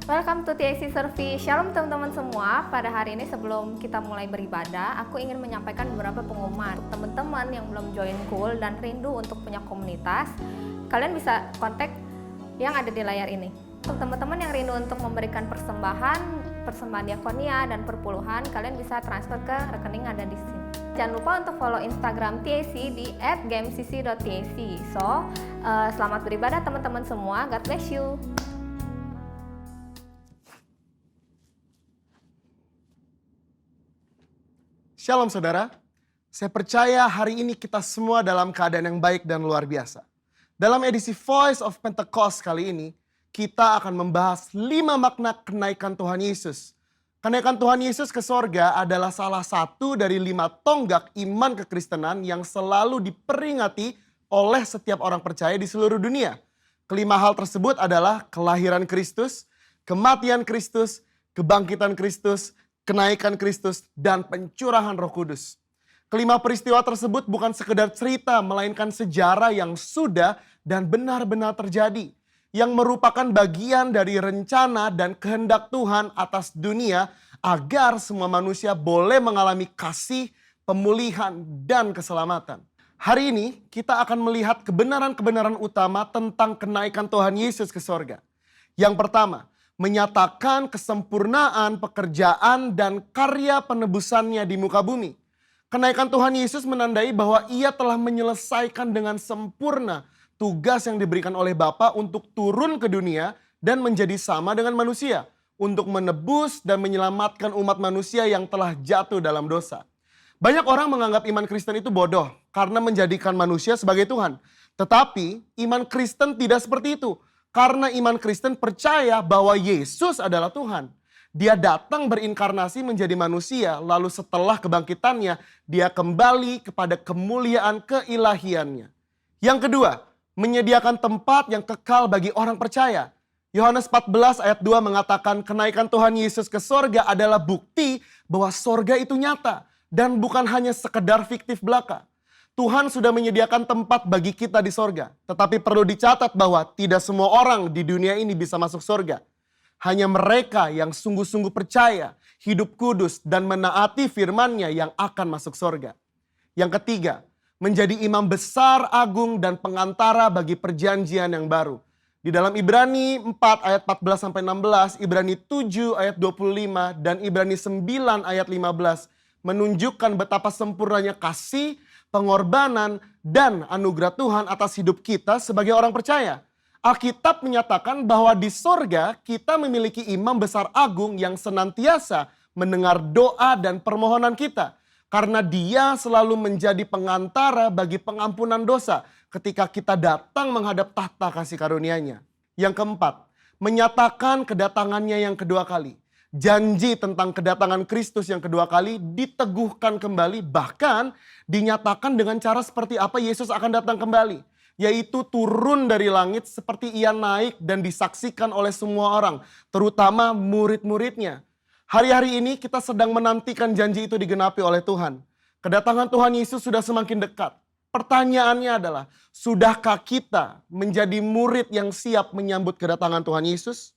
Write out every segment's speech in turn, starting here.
Welcome to TAC Service. Shalom teman-teman semua. Pada hari ini sebelum kita mulai beribadah, aku ingin menyampaikan beberapa pengumuman. Untuk teman-teman yang belum join Cool dan rindu untuk punya komunitas, kalian bisa kontak yang ada di layar ini. Untuk teman-teman yang rindu untuk memberikan persembahan diakonia dan perpuluhan, kalian bisa transfer ke rekening ada di sini. Jangan lupa untuk follow Instagram TAC di @gamecc.tac. Selamat beribadah teman-teman semua. God bless you. Shalom saudara, saya percaya hari ini kita semua dalam keadaan yang baik dan luar biasa. Dalam edisi Voice of Pentecost kali ini, kita akan membahas 5 makna kenaikan Tuhan Yesus. Kenaikan Tuhan Yesus ke sorga adalah salah satu dari 5 tonggak iman kekristenan yang selalu diperingati oleh setiap orang percaya di seluruh dunia. Kelima hal tersebut adalah kelahiran Kristus, kematian Kristus, kebangkitan Kristus, kenaikan Kristus, dan pencurahan Roh Kudus. Kelima peristiwa tersebut bukan sekedar cerita, melainkan sejarah yang sudah dan benar-benar terjadi. Yang merupakan bagian dari rencana dan kehendak Tuhan atas dunia agar semua manusia boleh mengalami kasih, pemulihan, dan keselamatan. Hari ini kita akan melihat kebenaran-kebenaran utama tentang kenaikan Tuhan Yesus ke sorga. Yang pertama, menyatakan kesempurnaan pekerjaan dan karya penebusannya di muka bumi. Kenaikan Tuhan Yesus menandai bahwa ia telah menyelesaikan dengan sempurna tugas yang diberikan oleh Bapa untuk turun ke dunia dan menjadi sama dengan manusia, untuk menebus dan menyelamatkan umat manusia yang telah jatuh dalam dosa. Banyak orang menganggap iman Kristen itu bodoh karena menjadikan manusia sebagai Tuhan. Tetapi iman Kristen tidak seperti itu. Karena iman Kristen percaya bahwa Yesus adalah Tuhan. Dia datang berinkarnasi menjadi manusia, lalu setelah kebangkitannya, dia kembali kepada kemuliaan keilahiannya. Yang kedua, menyediakan tempat yang kekal bagi orang percaya. Yohanes 14 ayat 2 mengatakan kenaikan Tuhan Yesus ke sorga adalah bukti bahwa sorga itu nyata dan bukan hanya sekedar fiktif belaka. Tuhan sudah menyediakan tempat bagi kita di sorga. Tetapi perlu dicatat bahwa tidak semua orang di dunia ini bisa masuk sorga. Hanya mereka yang sungguh-sungguh percaya, hidup kudus, dan menaati firman-Nya yang akan masuk sorga. Yang ketiga, menjadi imam besar, agung, dan pengantara bagi perjanjian yang baru. Di dalam Ibrani 4 ayat 14-16, Ibrani 7 ayat 25, dan Ibrani 9 ayat 15 menunjukkan betapa sempurnanya kasih, pengorbanan, dan anugerah Tuhan atas hidup kita sebagai orang percaya. Alkitab menyatakan bahwa di sorga kita memiliki imam besar agung yang senantiasa mendengar doa dan permohonan kita. Karena dia selalu menjadi pengantara bagi pengampunan dosa ketika kita datang menghadap tahta kasih karunia-Nya. Yang keempat, menyatakan kedatangannya yang kedua kali. Janji tentang kedatangan Kristus yang kedua kali diteguhkan kembali, bahkan dinyatakan dengan cara seperti apa Yesus akan datang kembali. Yaitu turun dari langit seperti ia naik dan disaksikan oleh semua orang, terutama murid-muridnya. Hari-hari ini kita sedang menantikan janji itu digenapi oleh Tuhan. Kedatangan Tuhan Yesus sudah semakin dekat. Pertanyaannya adalah, sudahkah kita menjadi murid yang siap menyambut kedatangan Tuhan Yesus?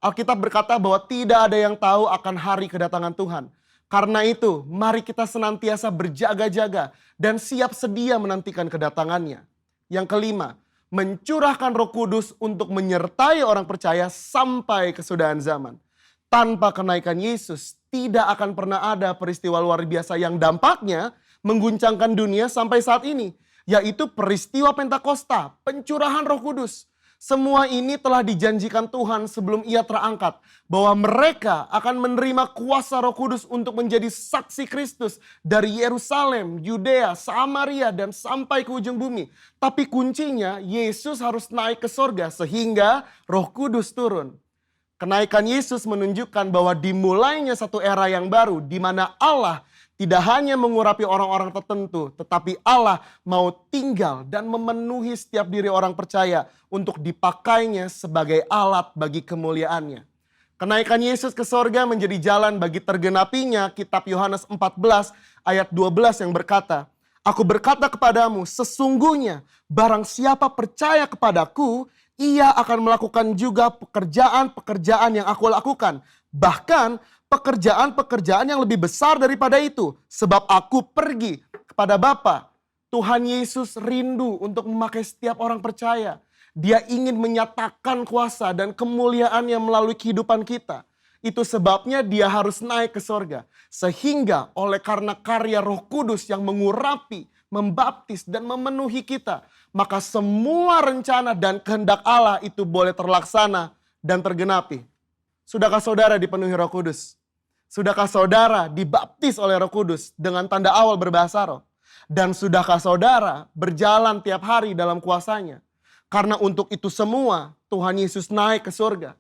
Alkitab berkata bahwa tidak ada yang tahu akan hari kedatangan Tuhan. Karena itu, mari kita senantiasa berjaga-jaga dan siap sedia menantikan kedatangannya. Yang kelima, mencurahkan Roh Kudus untuk menyertai orang percaya sampai kesudahan zaman. Tanpa kenaikan Yesus, tidak akan pernah ada peristiwa luar biasa yang dampaknya mengguncangkan dunia sampai saat ini. Yaitu peristiwa Pentakosta, pencurahan Roh Kudus. Semua ini telah dijanjikan Tuhan sebelum ia terangkat. Bahwa mereka akan menerima kuasa Roh Kudus untuk menjadi saksi Kristus dari Yerusalem, Yudea, Samaria, dan sampai ke ujung bumi. Tapi kuncinya Yesus harus naik ke sorga sehingga Roh Kudus turun. Kenaikan Yesus menunjukkan bahwa dimulainya satu era yang baru di mana Allah tidak hanya mengurapi orang-orang tertentu, tetapi Allah mau tinggal dan memenuhi setiap diri orang percaya untuk dipakainya sebagai alat bagi kemuliaannya. Kenaikan Yesus ke sorga menjadi jalan bagi tergenapinya kitab Yohanes 14 ayat 12 yang berkata, Aku berkata kepadamu, sesungguhnya barang siapa percaya kepadaku, ia akan melakukan juga pekerjaan-pekerjaan yang aku lakukan. Bahkan pekerjaan-pekerjaan yang lebih besar daripada itu. Sebab aku pergi kepada Bapa. Tuhan Yesus rindu untuk memakai setiap orang percaya. Dia ingin menyatakan kuasa dan kemuliaannya melalui kehidupan kita. Itu sebabnya dia harus naik ke sorga. Sehingga oleh karena karya Roh Kudus yang mengurapi, membaptis dan memenuhi kita, maka semua rencana dan kehendak Allah itu boleh terlaksana dan tergenapi. Sudahkah saudara dipenuhi Roh Kudus? Sudahkah saudara dibaptis oleh Roh Kudus dengan tanda awal berbahasa roh? Dan sudahkah saudara berjalan tiap hari dalam kuasanya? Karena untuk itu semua Tuhan Yesus naik ke surga.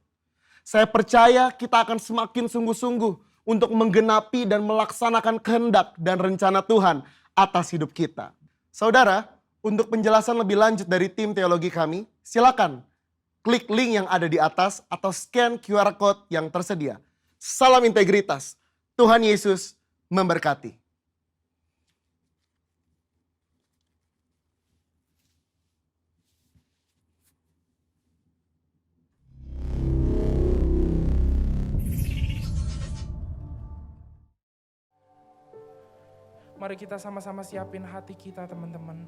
Saya percaya kita akan semakin sungguh-sungguh untuk menggenapi dan melaksanakan kehendak dan rencana Tuhan atas hidup kita. Saudara, untuk penjelasan lebih lanjut dari tim teologi kami, silakan klik link yang ada di atas atau scan QR Code yang tersedia. Salam integritas. Tuhan Yesus memberkati. Mari kita sama-sama siapin hati kita, teman-teman.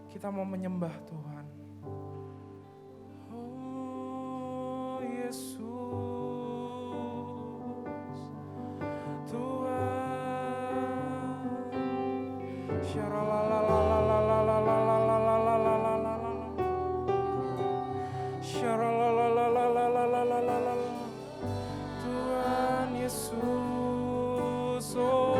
Kita mau menyembah Tuhan. Oh Yesus, Tuhan. Tuhan Yesus, oh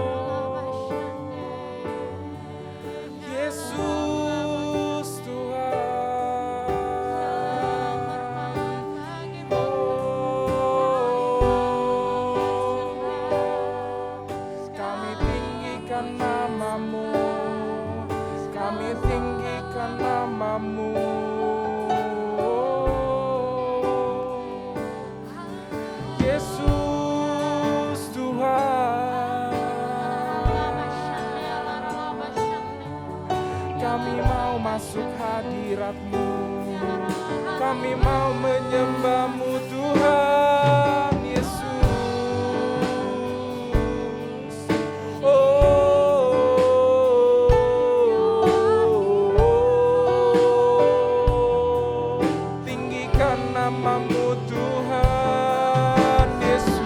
Yesus Tuhan, kami tinggikan namamu, kami tinggikan namamu, Yesus Tuhan. Kami mau masuk hadirat-Mu, kami mau menyembah-Mu Tuhan Yesus. Oh, tinggikan nama-Mu Tuhan Yesus.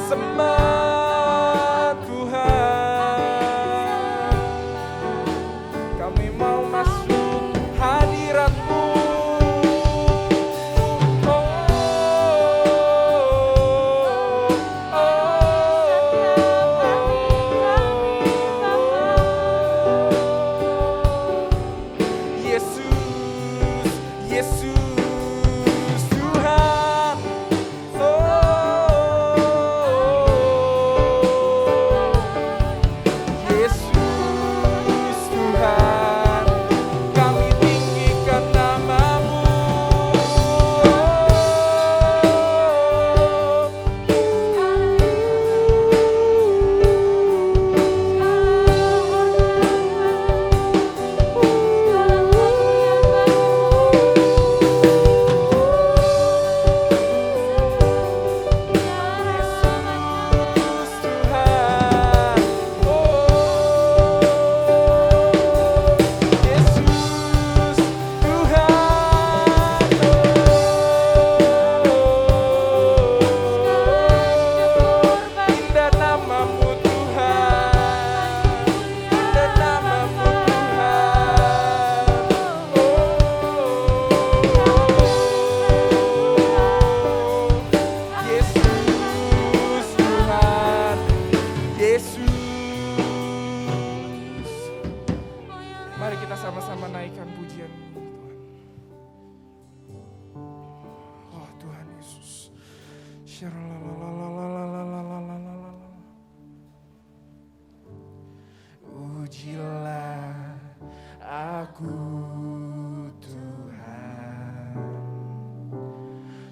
Sembah Tuhan, kami mau masuk hadirat-Mu. Yesus, Yesus Tuhan. Yesus Tuhan, kami tinggikan nama-Mu. Yesus Tuhan, Yesus Tuhan, indah nama-Mu Tuhan, indah nama-Mu Tuhan. Yesus Tuhan, Yesus. Mari kita sama-sama naikkan pujian Tuhan. Oh Tuhan Yesus. Ujilah aku Tuhan,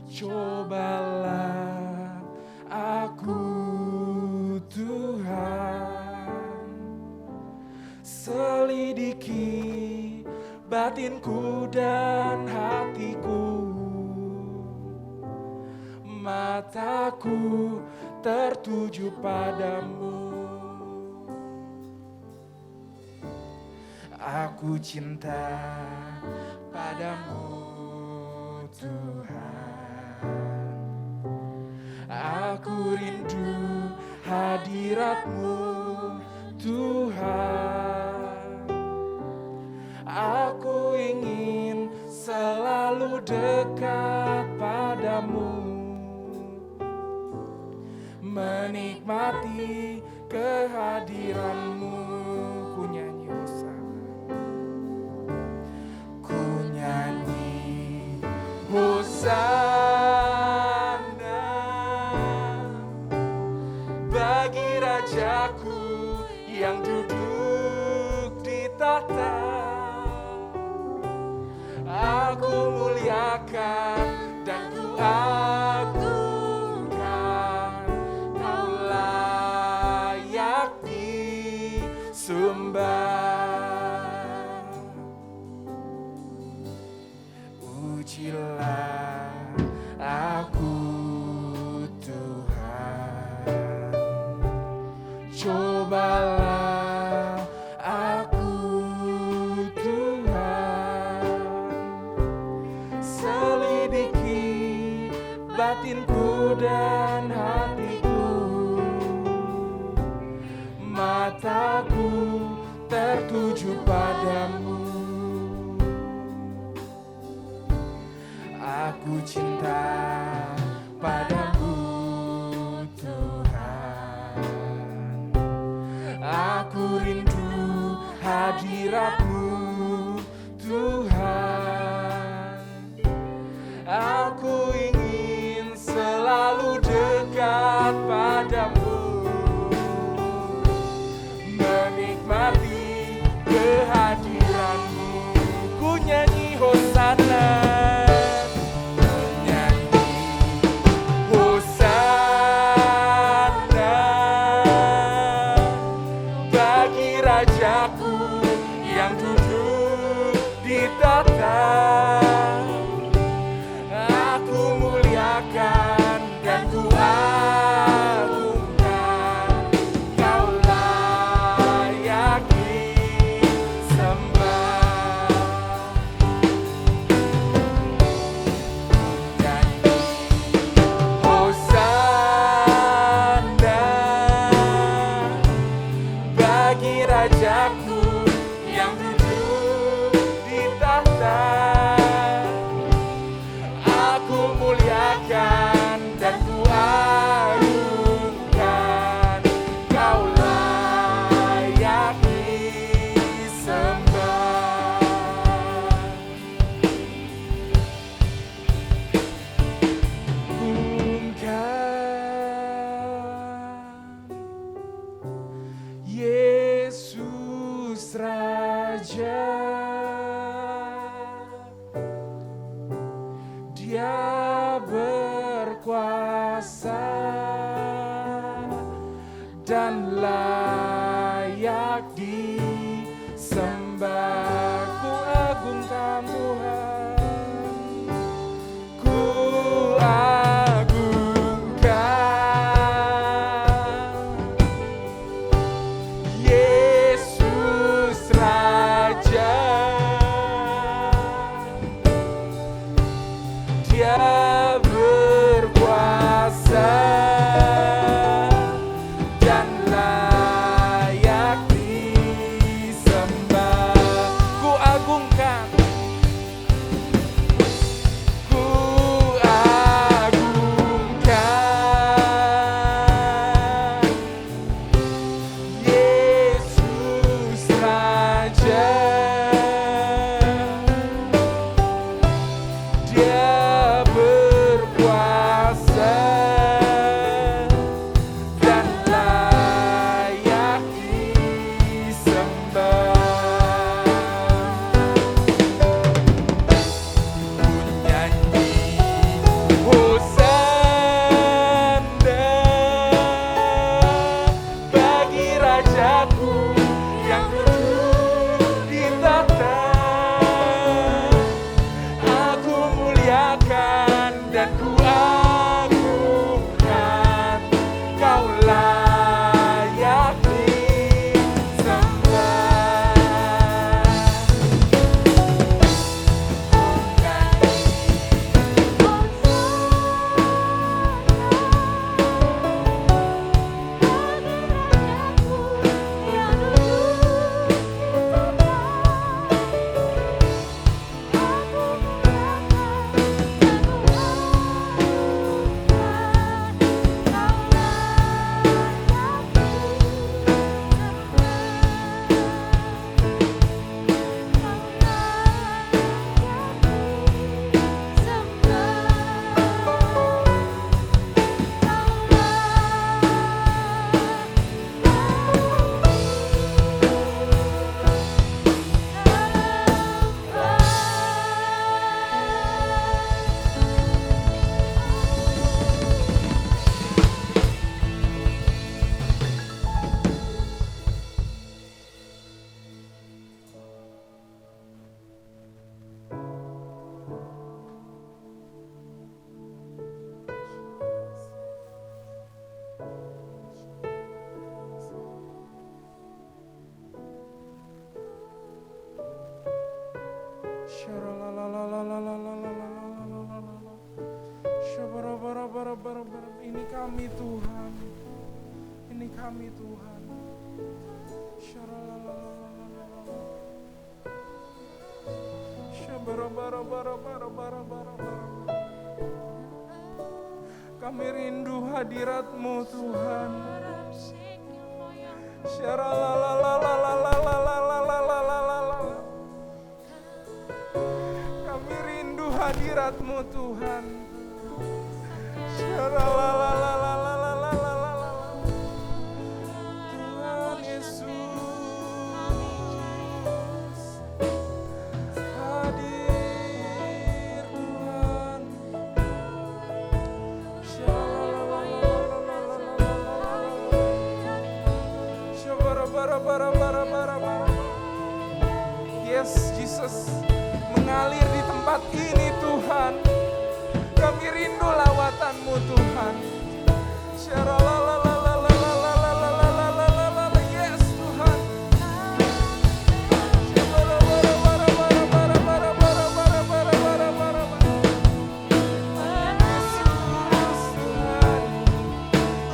cobalah aku Tuhan, batinku dan hatiku. Mataku tertuju padamu. Aku cinta padamu, Tuhan. Aku rindu hadirat-Mu, Tuhan. Aku ingin selalu dekat padamu, menikmati kehadiran-Mu. Ku nyanyi Hosana, ku nyanyi Hosana bagi Rajaku yang duduk di tahta. Aku muliakan dan ku agungkan, Kau layak disembah. Ujilah aku, Tuhan. Cobalah aku, Tuhan. Selidiki batinku dan hatiku. Mataku tertuju padamu. Aku cinta padamu, Tuhan. Aku rindu hadirat-Mu, Tuhan. Aku ingin selalu dekat padamu, menikmati kehadiran-Mu. Ku nyanyi Hosana, ku nyanyi Hosana bagi Rajaku yang duduk di tahta. Aku muliakan dan ku agungkan, Kau layak disembah. Nyanyi Hosana bagi Rajaku yang duduk di tahta. Aku muliakan dan ku agungkan, Kau layak disembah. Agungkan Yesus Raja. Dia berkuasa dan layak disembah. Ku agungkan Tuhan, ku agungkan Yesus Raja. Dia berkuasa dan layak disembah. Ku agungkan, ku agungkan Yesus Raja. Dia berkuasa dan layak disembah. Ini kami Tuhan. Ini kami Tuhan. Kami rindu hadirat-Mu Tuhan. Kami rindu hadirat-Mu Tuhan. Tuhan Yesus hadir Tuhan. Yes, Jesus mengalir di tempat ini Tuhan. Kami rindu lawatan-Mu Tuhan. Yes Tuhan.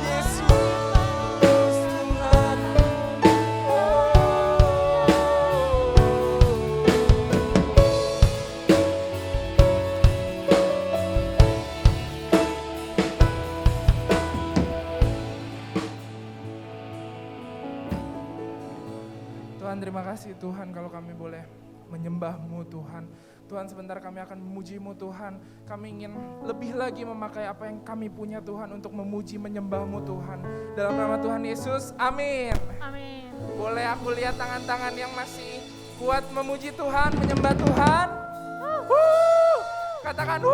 Yesus Tuhan. Tuhan, terima kasih Tuhan kalau kami boleh menyembah-Mu Tuhan. Tuhan, sebentar kami akan memuji-Mu Tuhan. Kami ingin lebih lagi memakai apa yang kami punya Tuhan untuk memuji menyembah-Mu Tuhan. Dalam nama Tuhan Yesus, amin. Amin. Boleh aku lihat tangan-tangan yang masih kuat memuji Tuhan, menyembah Tuhan? Katakan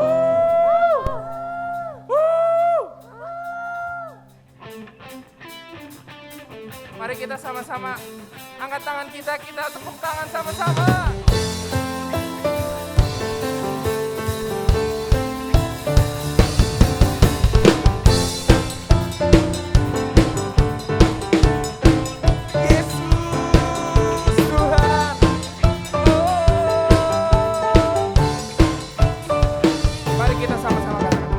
Mari kita sama-sama angkat tangan kita tepuk tangan sama-sama. Yesus Tuhan. Mari kita sama-sama katakan.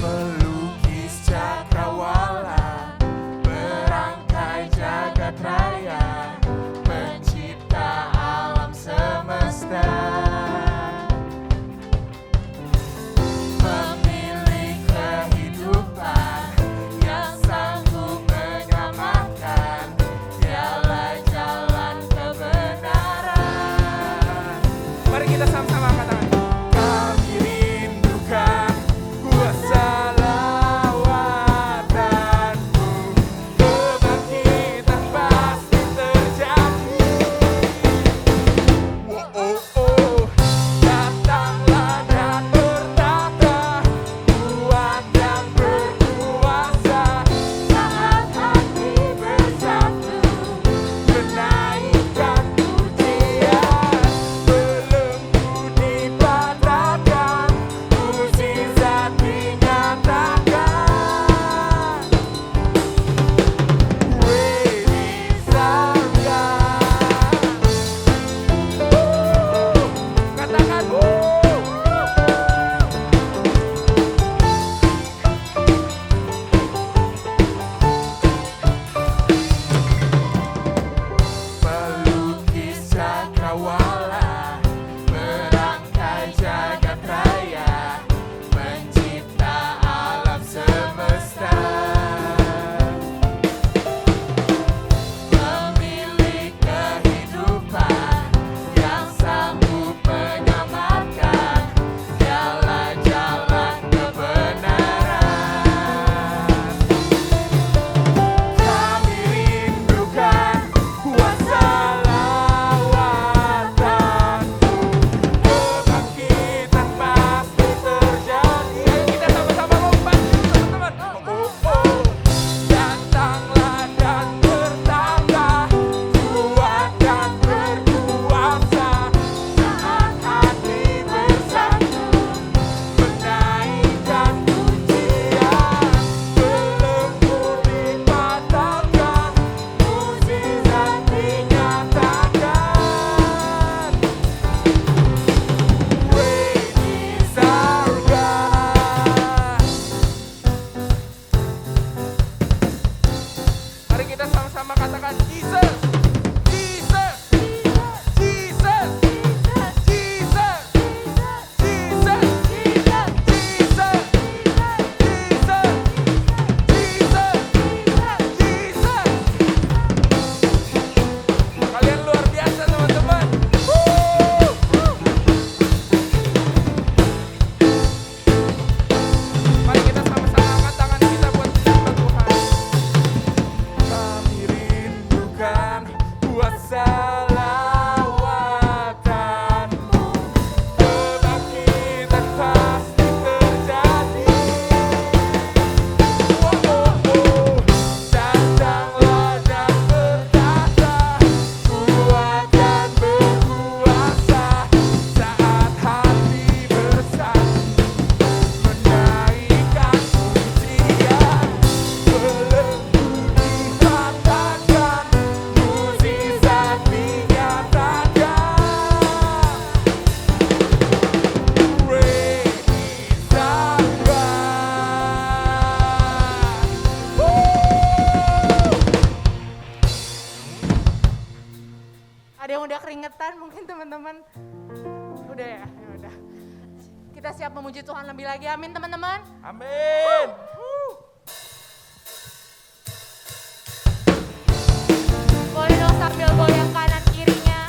Melukis cakrawala, merangkai jagat raya, pencipta alam semesta, pemilik kehidupan yang sanggup menyelamatkan, dialah jalan kebenaran. Mari kita sama-sama katakan. Kami rindukan kuasa lawatan-Mu, kebangkitan pasti terjadi. Datanglah dan bertata, kuat dan berkuasa, saat hati bersatu, menaikkan pujian, belenggu di kebangetan, mungkin teman-teman udah ya udah. Kita siap memuji Tuhan lebih lagi, amin teman-teman. Amin. Boleh dong sambil goyang kanan kirinya.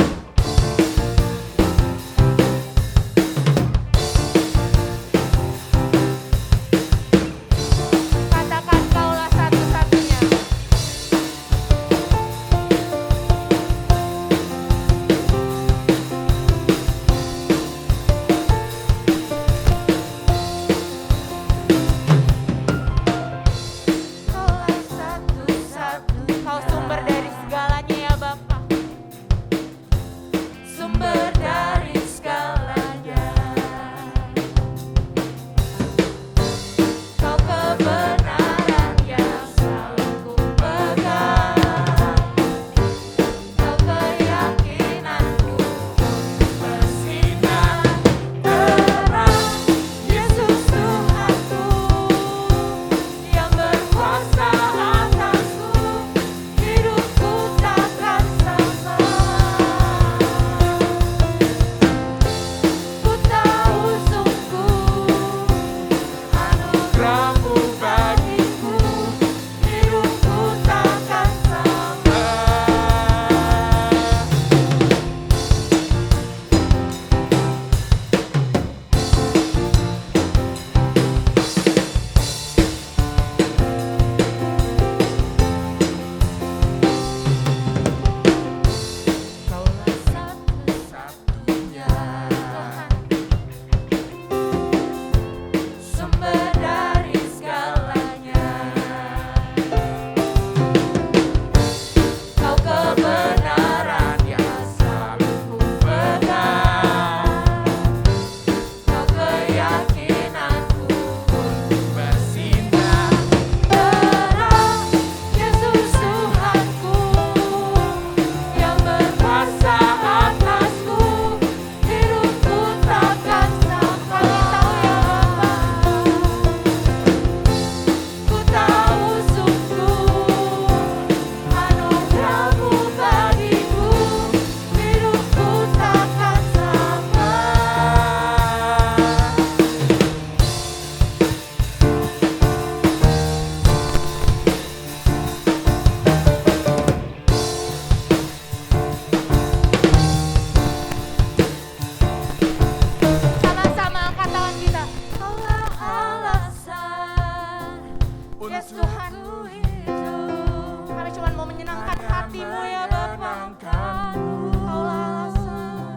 Katakan kaulah satu-satunya. Kaulah satu-satunya. Kau sumber dari segalanya ya Bapa. Sumber dari segalanya. Kau kebenaran yang selalu ku pegang. Kau keyakinanku bersinar terang. Yesus Tuhanku yang berkuasa atasku, hidupku takkan sama. Ku tahu sungguh anugerah-Mu bagiku, hidupku takkan sama. Kaulah satu-satunya sumber dari segalanya. Kau kebenaran yang selalu ku pegang. Kau keyakinanku bersinar terang. Yesus Tuhanku yang berkuasa atasku, hidupku takkan sama. Ku tahu sungguh anugerah-Mu bagiku, hidupku takkan sama. Sama-sama angkat tangan kita. Kaulah alasan, Yesus Tuhan hidup. Kami cuma mau menyenangkan hati-Mu ya Bapa. Kaulah alasan.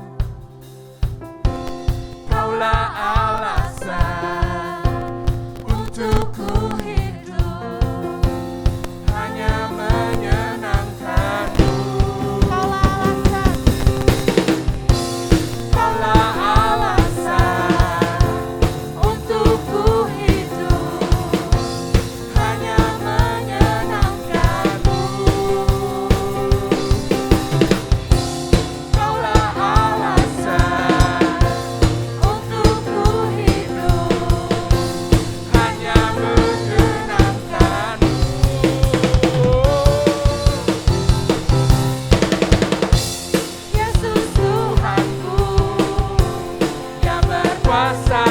Kaulah alasan untuk ku hidup, hanya menyenangkan-Mu. Kaulah alasan. Kaulah alasan untuk ku hidup, hanya menyenangkan-Mu. Kaulah alasan untuk ku hidup, hanya menyenangkan-Mu. Yesus Tuhanku yang berkuasa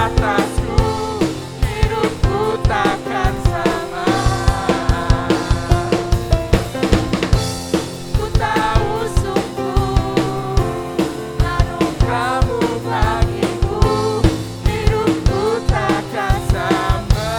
atasku, hidupku takkan sama. Ku tahu sungguh anugerah-Mu bagiku, hidupku takkan sama.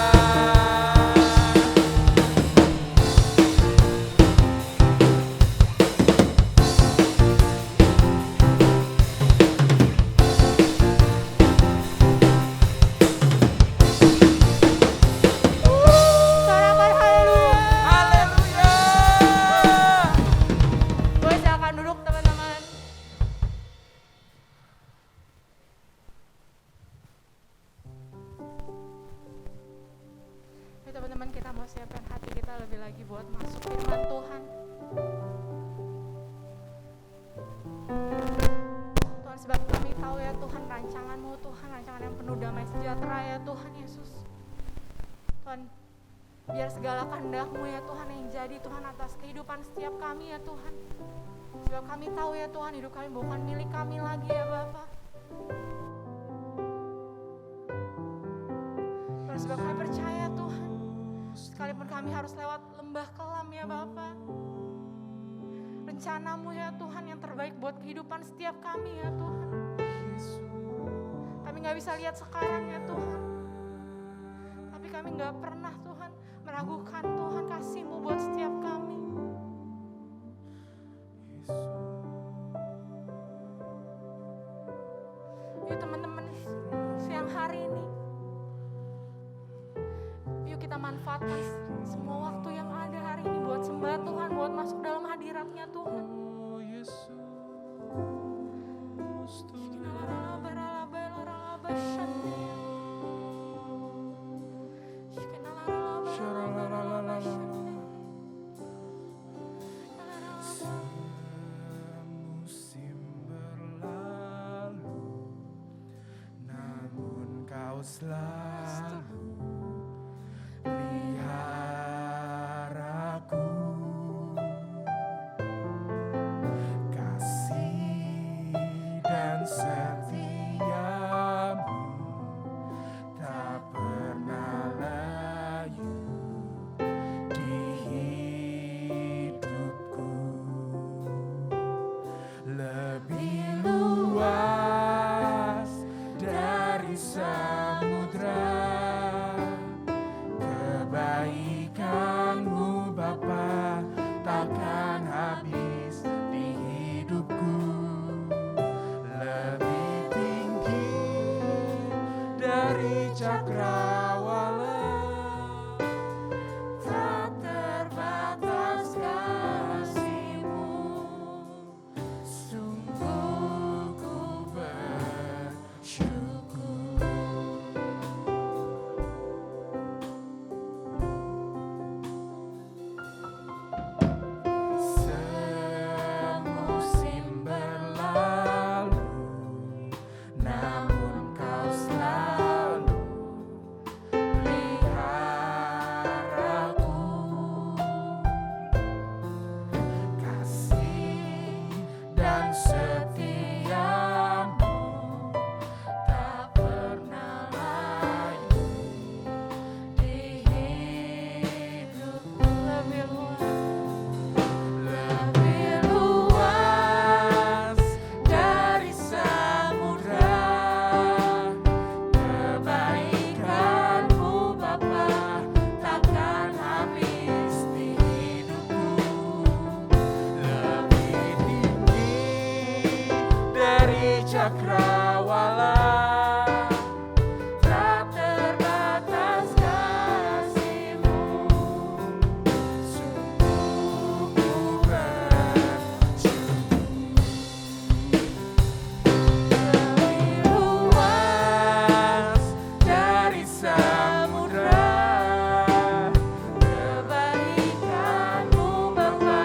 Sorakan haleluya. Haleluya. Boleh silakan duduk teman-teman. Yuk teman-teman, kita mau siapkan hati kita lebih lagi buat masuk firman Tuhan. Tuhan, sebab kami tahu ya Tuhan, rancangan-Mu Tuhan, rancangan yang penuh damai sejahtera ya Tuhan Yesus. Tuhan, biar segala kehendak-Mu ya Tuhan yang jadi Tuhan atas kehidupan setiap kami ya Tuhan. Sebab kami tahu ya Tuhan, hidup kami bukan milik kami lagi ya Bapa. Dan sebab kami percaya Tuhan, sekalipun kami harus lewat lembah kelam ya Bapa, rencana-Mu ya Tuhan yang terbaik buat kehidupan setiap kami ya Tuhan. Kami gak bisa lihat sekarang ya Tuhan, tapi kami gak pernah Tuhan meragukan Tuhan kasih-Mu buat setiap kami. Yuk teman-teman, siang hari ini, yuk kita manfaatkan semua waktu yang ada hari ini buat sembah Tuhan, buat masuk dalam hadirat-Nya Tuhan. Musim berlalu, namun Kau selalu peliharaku. Kasih dan setiamu tak pernah layu di hidupku. Lebih luas dari samudra, kebaikan-Mu Bapa takkan habis di hidupku. Lebih tinggi dari cakrawala, tak terbatas kasih-Mu. Sungguh ku bersyukur. Semusim berlalu, namun Kau selalu peliharaku. Kasih dan setiamu tak pernah layu di hidupku. Lebih luas dari samudra, kebaikan-Mu Bapa takkan habis di hidupku. Lebih tinggi dari cakrawala, tak terbatas kasih-Mu. Sungguh ku bersyukur. Lebih luas dari samudra, kebaikan-Mu Bapa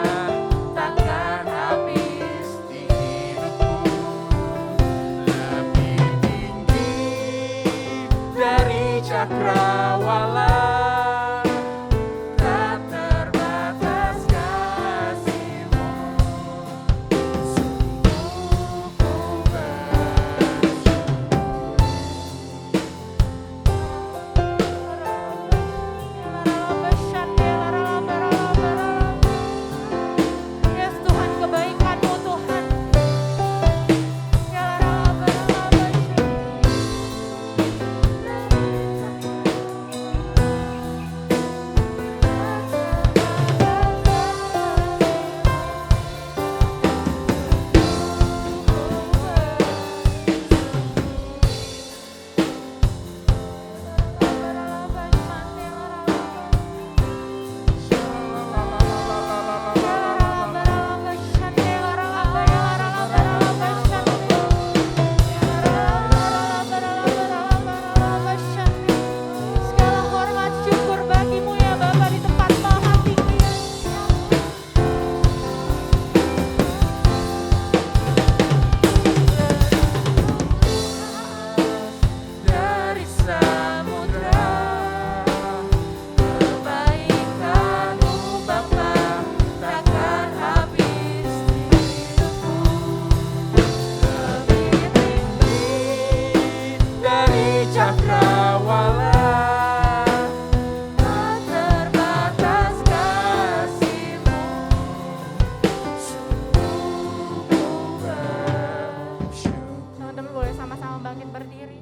takkan habis di hidupku. Lebih tinggi dari cakrawala, tak terbatas kasih-Mu. Sungguh ku Yes Tuhan, kebaikan-Mu Tuhan. cakrawala, tak terbatas kasih-Mu, sungguh ku bersyukur. Teman-teman boleh sama-sama bangkit berdiri.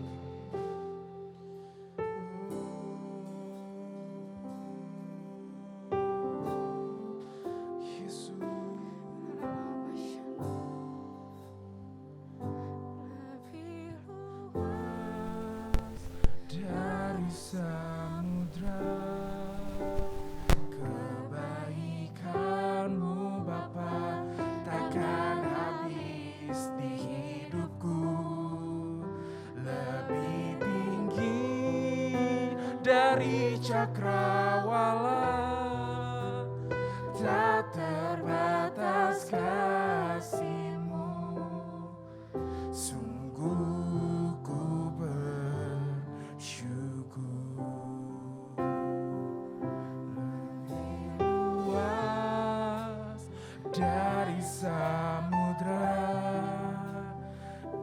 Yesus. Lebih luas Dari samudra, kebaikan-Mu Bapa takkan habis di hidupku. Lebih tinggi dari cakrawala, tak terbatas kasih-Mu, sungguh ku bersyukur. Lebih luas dari samudra,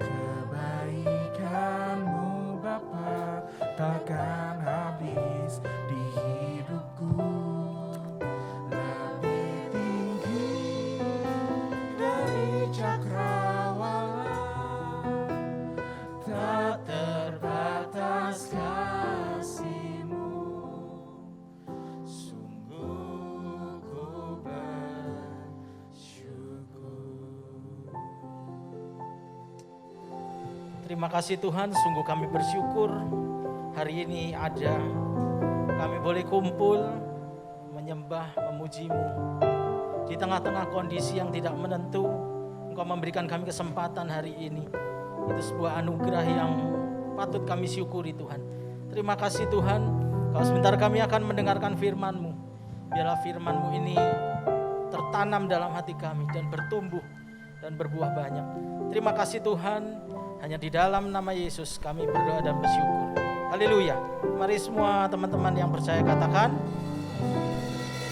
kebaikan-Mu Bapa takkan habis di hidupku. Lebih tinggi dari cakrawala, tak terbatas kasih-Mu, sungguh ku bersyukur. Terima kasih Tuhan, sungguh kami bersyukur hari ini ada. Kami boleh kumpul, menyembah, memuji-Mu. Di tengah-tengah kondisi yang tidak menentu, Engkau memberikan kami kesempatan hari ini. Itu sebuah anugerah yang patut kami syukuri Tuhan. Terima kasih Tuhan, kalau sebentar kami akan mendengarkan firman-Mu. Biarlah firman-Mu ini tertanam dalam hati kami dan bertumbuh dan berbuah banyak. Terima kasih Tuhan, hanya di dalam nama Yesus kami berdoa dan bersyukur. Haleluya. Mari semua teman-teman yang percaya katakan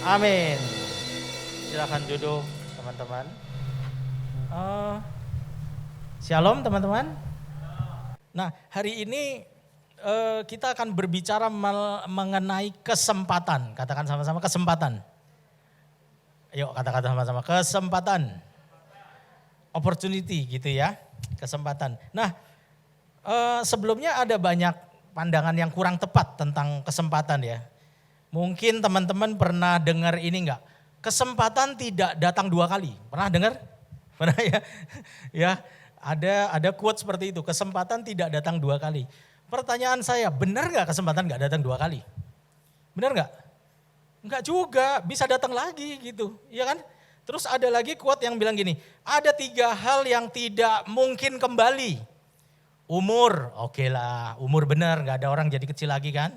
amin. Silakan duduk teman-teman. Shalom teman-teman. Nah hari ini kita akan berbicara mengenai kesempatan. Katakan sama-sama kesempatan. Yuk katakan sama-sama kesempatan. Opportunity gitu ya, kesempatan. Nah sebelumnya ada banyak pandangan yang kurang tepat tentang kesempatan ya. Mungkin teman-teman pernah dengar ini enggak? Kesempatan tidak datang 2 kali. Pernah dengar? Pernah ya? Ya, ada quote seperti itu. Kesempatan tidak datang 2 kali. Pertanyaan saya, benar enggak kesempatan enggak datang 2 kali? Benar enggak? Enggak juga, bisa datang lagi gitu. Iya kan? Terus ada lagi quote yang bilang gini, ada 3 hal yang tidak mungkin kembali. Umur, oke lah, umur benar, gak ada orang jadi kecil lagi kan.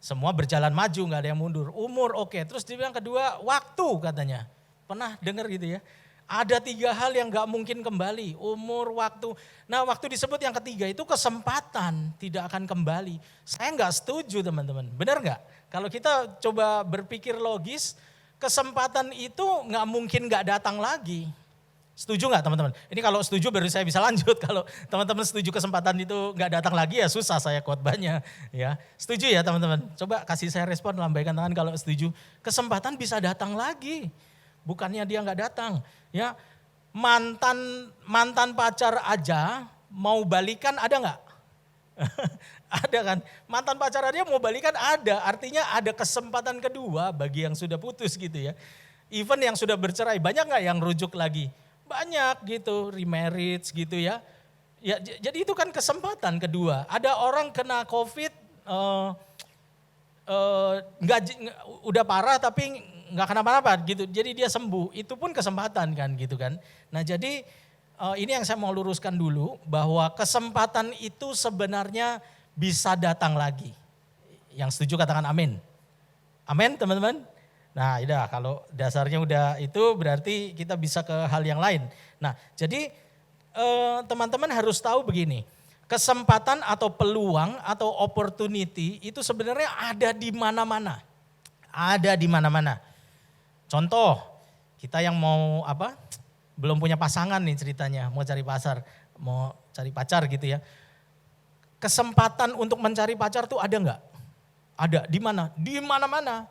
Semua berjalan maju, gak ada yang mundur. Umur oke, terus dibilang kedua, waktu katanya. Pernah dengar gitu ya. Ada 3 hal yang gak mungkin kembali, umur, waktu. Nah waktu disebut yang ketiga itu kesempatan tidak akan kembali. Saya gak setuju teman-teman, benar gak? Kalau kita coba berpikir logis, kesempatan itu gak mungkin gak datang lagi. Setuju gak teman-teman? Ini kalau setuju baru saya bisa lanjut. Kalau teman-teman setuju kesempatan itu gak datang lagi ya susah saya khotbahnya. Ya. Setuju ya teman-teman? Coba kasih saya respon, lambaikan tangan kalau setuju. Kesempatan bisa datang lagi. Bukannya dia gak datang. Ya, mantan pacar aja mau balikan ada gak? Ada kan? Mantan pacar aja mau balikan ada. Artinya ada kesempatan kedua bagi yang sudah putus gitu ya. Even yang sudah bercerai, banyak gak yang rujuk lagi? Banyak gitu, remarriage gitu ya. Ya jadi itu kan kesempatan kedua. Ada orang kena COVID, udah parah tapi nggak kenapa-napa gitu. Jadi dia sembuh, itu pun kesempatan kan gitu kan. Nah jadi ini yang saya mau luruskan dulu, bahwa kesempatan itu sebenarnya bisa datang lagi. Yang setuju katakan amin. Amin teman-teman. Nah udah, kalau dasarnya udah itu berarti kita bisa ke hal yang lain. Nah jadi teman-teman harus tahu begini, kesempatan atau peluang atau opportunity itu sebenarnya ada di mana-mana. Ada di mana-mana. Contoh, kita yang mau belum punya pasangan nih ceritanya, mau cari pacar gitu ya. Kesempatan untuk mencari pacar tuh ada nggak? Ada. Di mana? Di mana-mana.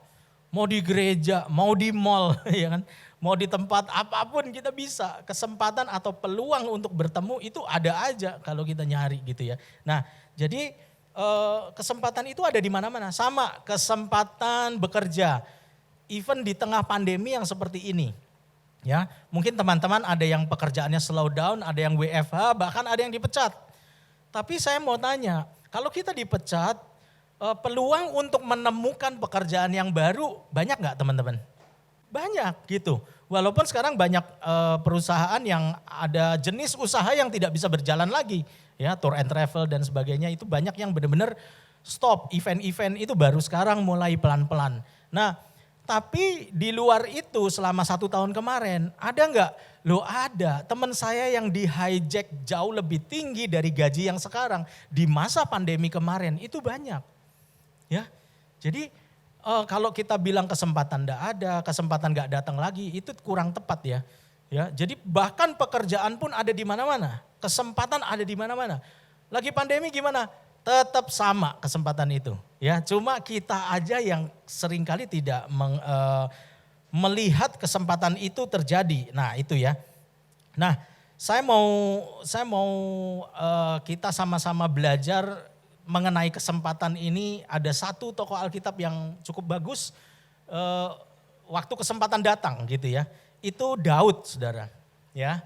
Mau di gereja, mau di mall, ya kan? Mau di tempat apapun kita bisa. Kesempatan atau peluang untuk bertemu itu ada aja kalau kita nyari gitu ya. Nah, jadi kesempatan itu ada di mana-mana. Sama kesempatan bekerja. Even di tengah pandemi yang seperti ini. Ya, mungkin teman-teman ada yang pekerjaannya slow down, ada yang WFH, bahkan ada yang dipecat. Tapi saya mau tanya, kalau kita dipecat, peluang untuk menemukan pekerjaan yang baru banyak nggak teman-teman? Banyak gitu. Walaupun sekarang banyak perusahaan yang ada jenis usaha yang tidak bisa berjalan lagi. Ya, tour and travel dan sebagainya itu banyak yang benar-benar stop. Event-event itu baru sekarang mulai pelan-pelan. Nah, tapi di luar itu selama 1 tahun kemarin ada nggak? Loh ada, teman saya yang di hijack jauh lebih tinggi dari gaji yang sekarang di masa pandemi kemarin itu banyak. Ya, jadi kalau kita bilang kesempatan nggak ada, kesempatan nggak datang lagi itu kurang tepat ya. Ya, jadi bahkan pekerjaan pun ada di mana-mana, kesempatan ada di mana-mana. Lagi pandemi gimana? Tetap sama kesempatan itu. Ya, cuma kita aja yang seringkali tidak melihat kesempatan itu terjadi. Nah, itu ya. Nah, saya mau kita sama-sama belajar mengenai kesempatan ini. Ada satu tokoh Alkitab yang cukup bagus. Waktu kesempatan datang gitu ya. Itu Daud, Saudara. Ya.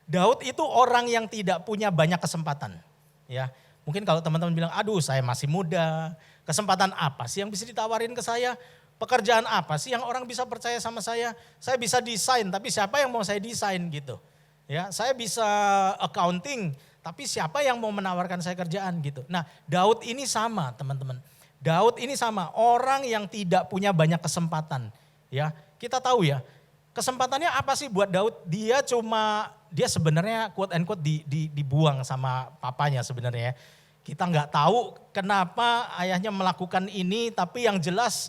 Daud itu orang yang tidak punya banyak kesempatan. Ya. Mungkin kalau teman-teman bilang, aduh saya masih muda, kesempatan apa sih yang bisa ditawarin ke saya? Pekerjaan apa sih yang orang bisa percaya sama saya? Saya bisa desain, tapi siapa yang mau saya desain gitu? Ya, saya bisa accounting, tapi siapa yang mau menawarkan saya kerjaan gitu? Nah, Daud ini sama teman-teman. Daud ini sama, orang yang tidak punya banyak kesempatan. Ya, kita tahu ya, kesempatannya apa sih buat Daud? Dia sebenarnya quote and quote dibuang sama papanya sebenarnya. Kita nggak tahu kenapa ayahnya melakukan ini, tapi yang jelas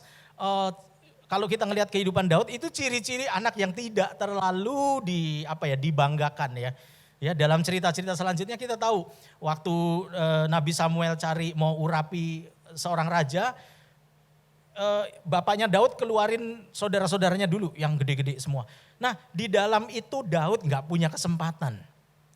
kalau kita ngelihat kehidupan Daud itu ciri-ciri anak yang tidak terlalu dibanggakan ya. Ya, dalam cerita-cerita selanjutnya kita tahu waktu Nabi Samuel mau urapi seorang raja, bapaknya Daud keluarin saudara-saudaranya dulu yang gede-gede semua. Nah, di dalam itu Daud nggak punya kesempatan.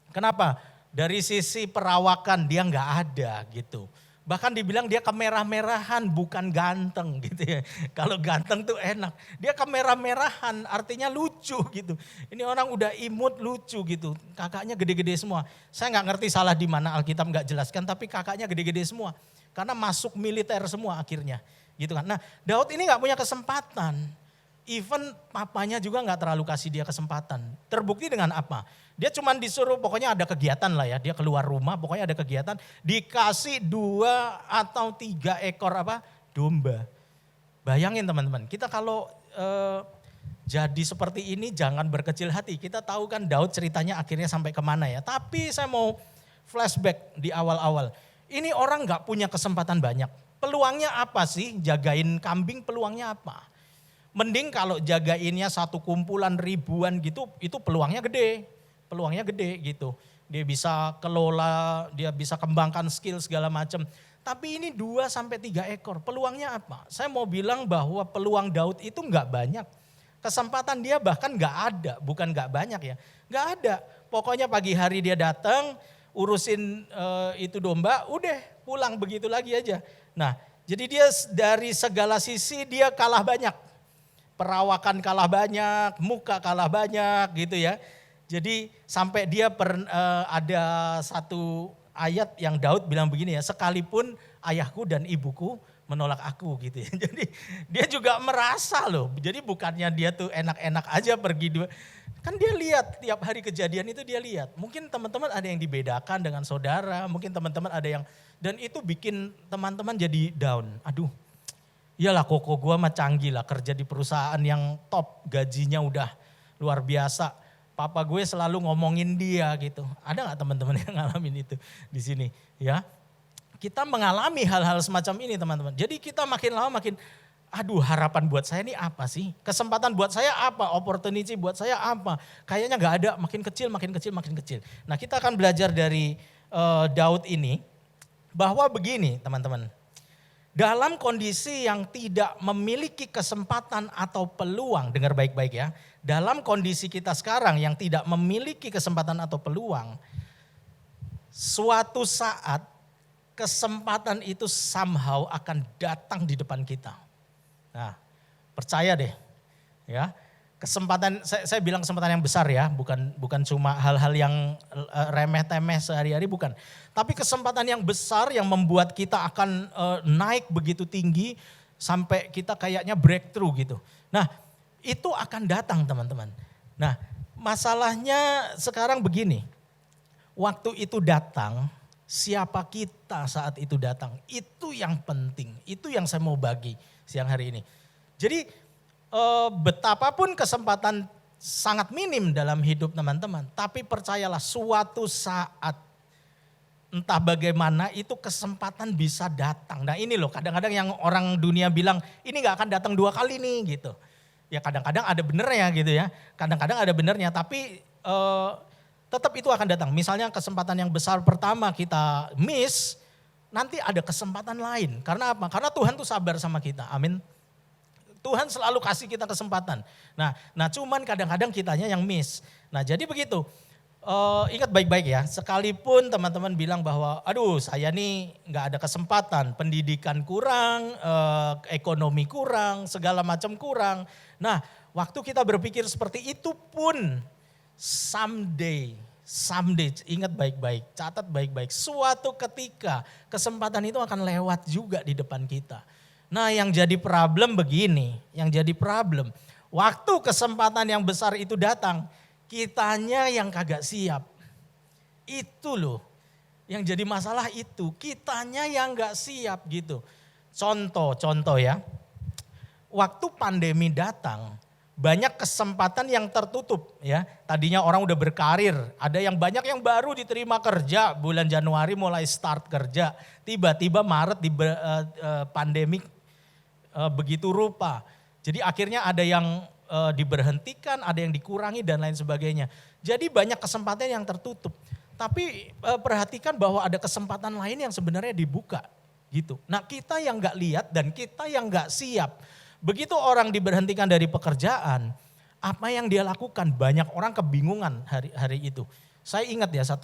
Kenapa? Dari sisi perawakan dia nggak ada gitu. Bahkan dibilang dia kemerah-merahan bukan ganteng gitu ya. Kalau ganteng tuh enak. Dia kemerah-merahan artinya lucu gitu. Ini orang udah imut lucu gitu. Kakaknya gede-gede semua. Saya nggak ngerti salah di mana Alkitab nggak jelaskan, tapi kakaknya gede-gede semua. Karena masuk militer semua akhirnya. Gitu kan. Nah, Daud ini nggak punya kesempatan. Even papanya juga nggak terlalu kasih dia kesempatan. Terbukti dengan apa? Dia cuma disuruh pokoknya ada kegiatan lah ya. Dia keluar rumah pokoknya ada kegiatan. Dikasih 2 atau 3 ekor domba. Bayangin teman-teman. Kita kalau jadi seperti ini jangan berkecil hati. Kita tahu kan Daud ceritanya akhirnya sampai kemana ya. Tapi saya mau flashback di awal-awal. Ini orang nggak punya kesempatan banyak. Peluangnya apa sih? Jagain kambing peluangnya apa? Mending kalau jagainnya satu kumpulan ribuan gitu, itu peluangnya gede. Peluangnya gede gitu. Dia bisa kelola, dia bisa kembangkan skill segala macam. Tapi ini 2 sampai 3 ekor. Peluangnya apa? Saya mau bilang bahwa peluang Daud itu nggak banyak. Kesempatan dia bahkan nggak ada, bukan nggak banyak ya. Nggak ada. Pokoknya pagi hari dia datang, urusin itu domba, udah pulang begitu lagi aja. Nah, jadi dia dari segala sisi dia kalah banyak. Perawakan kalah banyak, muka kalah banyak gitu ya. Jadi sampai dia ada satu ayat yang Daud bilang begini ya, sekalipun ayahku dan ibuku menolak aku gitu ya. Jadi dia juga merasa loh, jadi bukannya dia tuh enak-enak aja pergi. Kan dia lihat tiap hari kejadian itu dia lihat. Mungkin teman-teman ada yang dibedakan dengan saudara, mungkin teman-teman ada yang, dan itu bikin teman-teman jadi down. Aduh, iyalah koko gue mah canggih lah, kerja di perusahaan yang top, gajinya udah luar biasa. Papa gue selalu ngomongin dia gitu. Ada gak teman-teman yang ngalamin itu di sini ya? Kita mengalami hal-hal semacam ini teman-teman. Jadi kita makin lama makin, aduh harapan buat saya ini apa sih? Kesempatan buat saya apa? Opportunity buat saya apa? Kayaknya gak ada, makin kecil, makin kecil, makin kecil. Nah kita akan belajar dari Daud ini. bahwa begini teman-teman. Dalam kondisi yang tidak memiliki kesempatan atau peluang, dengar baik-baik ya. Dalam kondisi kita sekarang yang tidak memiliki kesempatan atau peluang, suatu saat kesempatan itu somehow akan datang di depan kita. Nah, percaya deh ya. Kesempatan, saya bilang kesempatan yang besar ya, bukan cuma hal-hal yang remeh-temeh sehari-hari, bukan. Tapi kesempatan yang besar yang membuat kita akan naik begitu tinggi sampai kita kayaknya breakthrough gitu. Nah itu akan datang teman-teman. Nah masalahnya sekarang begini, waktu itu datang, siapa kita saat itu datang, itu yang penting, itu yang saya mau bagi siang hari ini. Jadi betapapun kesempatan sangat minim dalam hidup teman-teman, tapi percayalah suatu saat entah bagaimana itu kesempatan bisa datang. Nah ini loh kadang-kadang yang orang dunia bilang ini gak akan datang 2 kali nih gitu. Ya kadang-kadang ada benernya gitu ya, kadang-kadang ada benernya tapi tetap itu akan datang. Misalnya kesempatan yang besar pertama kita miss, nanti ada kesempatan lain. Karena apa? Karena Tuhan tuh sabar sama kita, amin. Tuhan selalu kasih kita kesempatan. Nah cuman kadang-kadang kitanya yang miss. Nah jadi begitu, ingat baik-baik ya, sekalipun teman-teman bilang bahwa aduh saya nih gak ada kesempatan, pendidikan kurang, ekonomi kurang, segala macam kurang. Nah waktu kita berpikir seperti itu pun someday, ingat baik-baik, catat baik-baik, suatu ketika kesempatan itu akan lewat juga di depan kita. Nah yang jadi problem begini, waktu kesempatan yang besar itu datang, kitanya yang kagak siap. Itu loh, yang jadi masalah itu, kitanya yang gak siap gitu. Contoh ya, waktu pandemi datang, banyak kesempatan yang tertutup ya. Tadinya orang udah berkarir, ada yang banyak yang baru diterima kerja, bulan Januari mulai start kerja, tiba-tiba Maret di pandemik begitu rupa. Jadi akhirnya ada yang diberhentikan, ada yang dikurangi dan lain sebagainya. Jadi banyak kesempatan yang tertutup. Tapi perhatikan bahwa ada kesempatan lain yang sebenarnya dibuka gitu. Nah kita yang gak lihat dan kita yang gak siap. Begitu orang diberhentikan dari pekerjaan, apa yang dia lakukan? Banyak orang kebingungan hari itu. Saya ingat ya 1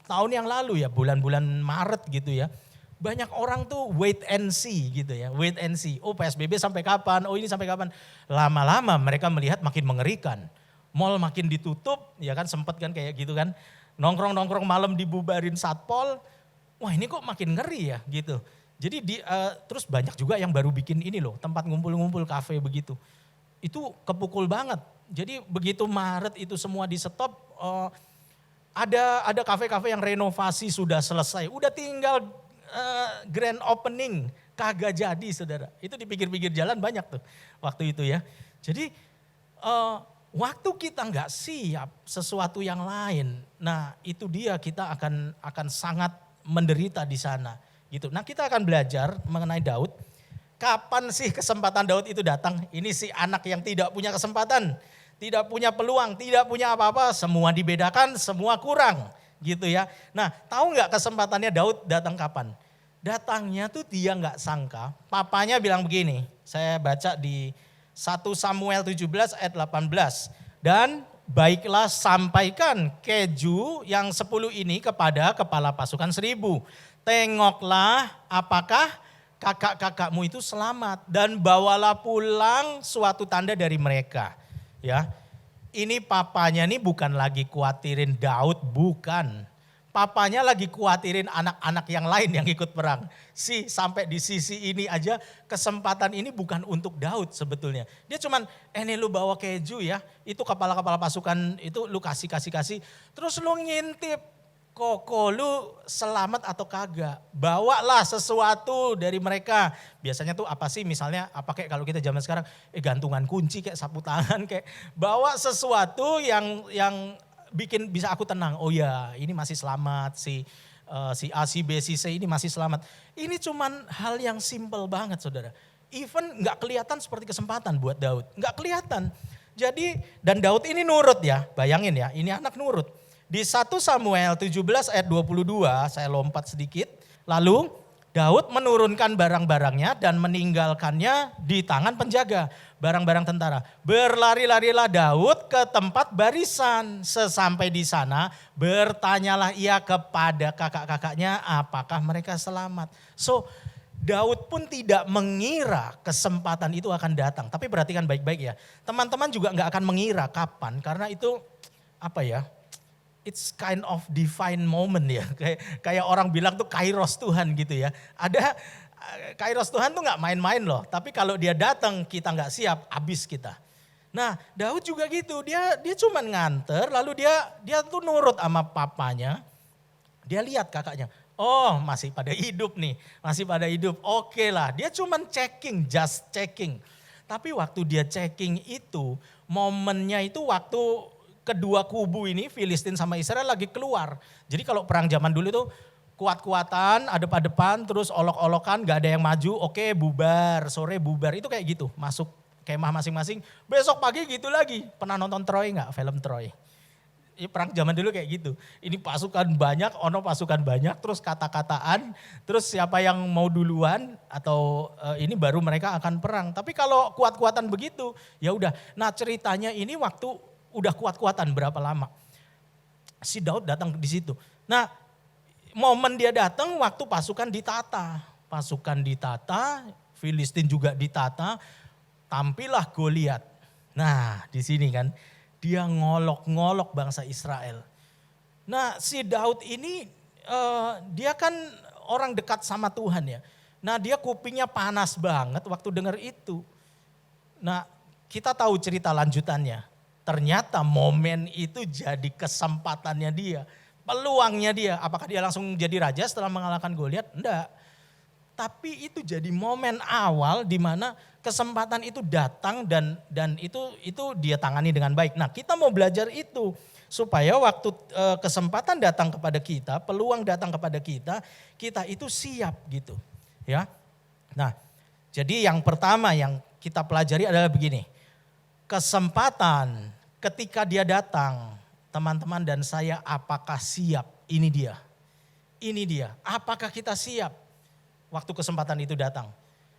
tahun yang lalu ya, bulan-bulan Maret gitu ya. Banyak orang tuh wait and see gitu ya, wait and see. Oh PSBB sampai kapan, oh ini sampai kapan. Lama-lama mereka melihat makin mengerikan. Mall makin ditutup, ya kan sempet kan kayak gitu kan. Nongkrong-nongkrong malam dibubarin satpol, wah ini kok makin ngeri ya gitu. Jadi terus banyak juga yang baru bikin ini loh, tempat ngumpul-ngumpul kafe begitu. Itu kepukul banget. Jadi begitu Maret itu semua di stop, ada kafe-kafe yang renovasi sudah selesai, udah tinggal grand opening, kagak jadi saudara. Itu di pinggir-pinggir jalan banyak tuh waktu itu ya. Jadi waktu kita nggak siap sesuatu yang lain, nah itu dia kita akan sangat menderita di sana gitu. Nah kita akan belajar mengenai Daud. Kapan sih kesempatan Daud itu datang? Ini si anak yang tidak punya kesempatan, tidak punya peluang, tidak punya apa-apa, semua dibedakan, semua kurang. Gitu ya. Nah tahu nggak kesempatannya Daud datang kapan? Datangnya tuh dia nggak sangka, papanya bilang begini, saya baca di 1 Samuel 17 ayat 18. Dan baiklah sampaikan keju yang 10 ini kepada kepala pasukan 1000. Tengoklah apakah kakak-kakakmu itu selamat dan bawalah pulang suatu tanda dari mereka. Ya. Ini papanya nih bukan lagi khawatirin Daud, bukan. Papanya lagi khawatirin anak-anak yang lain yang ikut perang. Sampai di sisi ini aja kesempatan ini bukan untuk Daud sebetulnya. Dia cuman, nih lu bawa keju ya, itu kepala-kepala pasukan itu lu kasih. Terus lu ngintip, koko lu selamat atau kagak. Bawalah sesuatu dari mereka. Biasanya tuh apa sih misalnya, apa kayak kalau kita zaman sekarang, gantungan kunci kayak sapu tangan kayak. Bawa sesuatu yang bikin bisa aku tenang. Oh ya ini masih selamat, si A, si B, si C ini masih selamat. Ini cuman hal yang simple banget saudara. Even gak kelihatan seperti kesempatan buat Daud. Gak kelihatan. Jadi dan Daud ini nurut ya, bayangin ya ini anak nurut. Di 1 Samuel 17 ayat 22, saya lompat sedikit. Lalu Daud menurunkan barang-barangnya dan meninggalkannya di tangan penjaga, barang-barang tentara. Berlari-larilah Daud ke tempat barisan. Sesampai di sana bertanyalah ia kepada kakak-kakaknya apakah mereka selamat. So Daud pun tidak mengira kesempatan itu akan datang. Tapi perhatikan baik-baik ya. Teman-teman juga nggak akan mengira kapan karena itu apa ya? It's kind of divine moment ya. Kayak orang bilang tuh kairos Tuhan gitu ya. Ada kairos Tuhan tuh nggak main-main loh. Tapi kalau dia datang kita nggak siap, habis kita. Nah Daud juga gitu. Dia cuma nganter lalu dia tuh nurut sama papanya. Dia lihat kakaknya. Oh masih pada hidup nih. Masih pada hidup. Oke lah. Dia cuma checking, just checking. Tapi waktu dia checking itu momennya itu waktu kedua kubu ini Filistin sama Israel lagi keluar. Jadi kalau perang zaman dulu itu kuat-kuatan, adep-adepan, terus olok-olokan, gak ada yang maju, oke bubar, sore bubar. Itu kayak gitu, masuk kemah masing-masing. Besok pagi gitu lagi. Pernah nonton Troy gak, film Troy? Perang zaman dulu kayak gitu. Ini pasukan banyak, ono pasukan banyak, terus kata-kataan, terus siapa yang mau duluan atau ini baru mereka akan perang. Tapi kalau kuat-kuatan begitu, ya udah. Nah ceritanya ini waktu udah kuat-kuatan berapa lama. Si Daud datang di situ. Nah, momen dia datang waktu pasukan ditata. Pasukan ditata, Filistin juga ditata, tampillah Goliat. Nah, di sini kan dia ngolok-ngolok bangsa Israel. Nah, si Daud ini dia kan orang dekat sama Tuhan ya. Nah, dia kupingnya panas banget waktu dengar itu. Nah, kita tahu cerita lanjutannya. Ternyata momen itu jadi kesempatannya dia, peluangnya dia. Apakah dia langsung jadi raja setelah mengalahkan Goliat? Enggak. Tapi itu jadi momen awal di mana kesempatan itu datang dan itu dia tangani dengan baik. Nah, kita mau belajar itu supaya waktu kesempatan datang kepada kita, peluang datang kepada kita itu siap gitu, ya. Nah, jadi yang pertama yang kita pelajari adalah begini. Kesempatan ketika dia datang, teman-teman dan saya apakah siap? Ini dia. Ini dia. Apakah kita siap waktu kesempatan itu datang?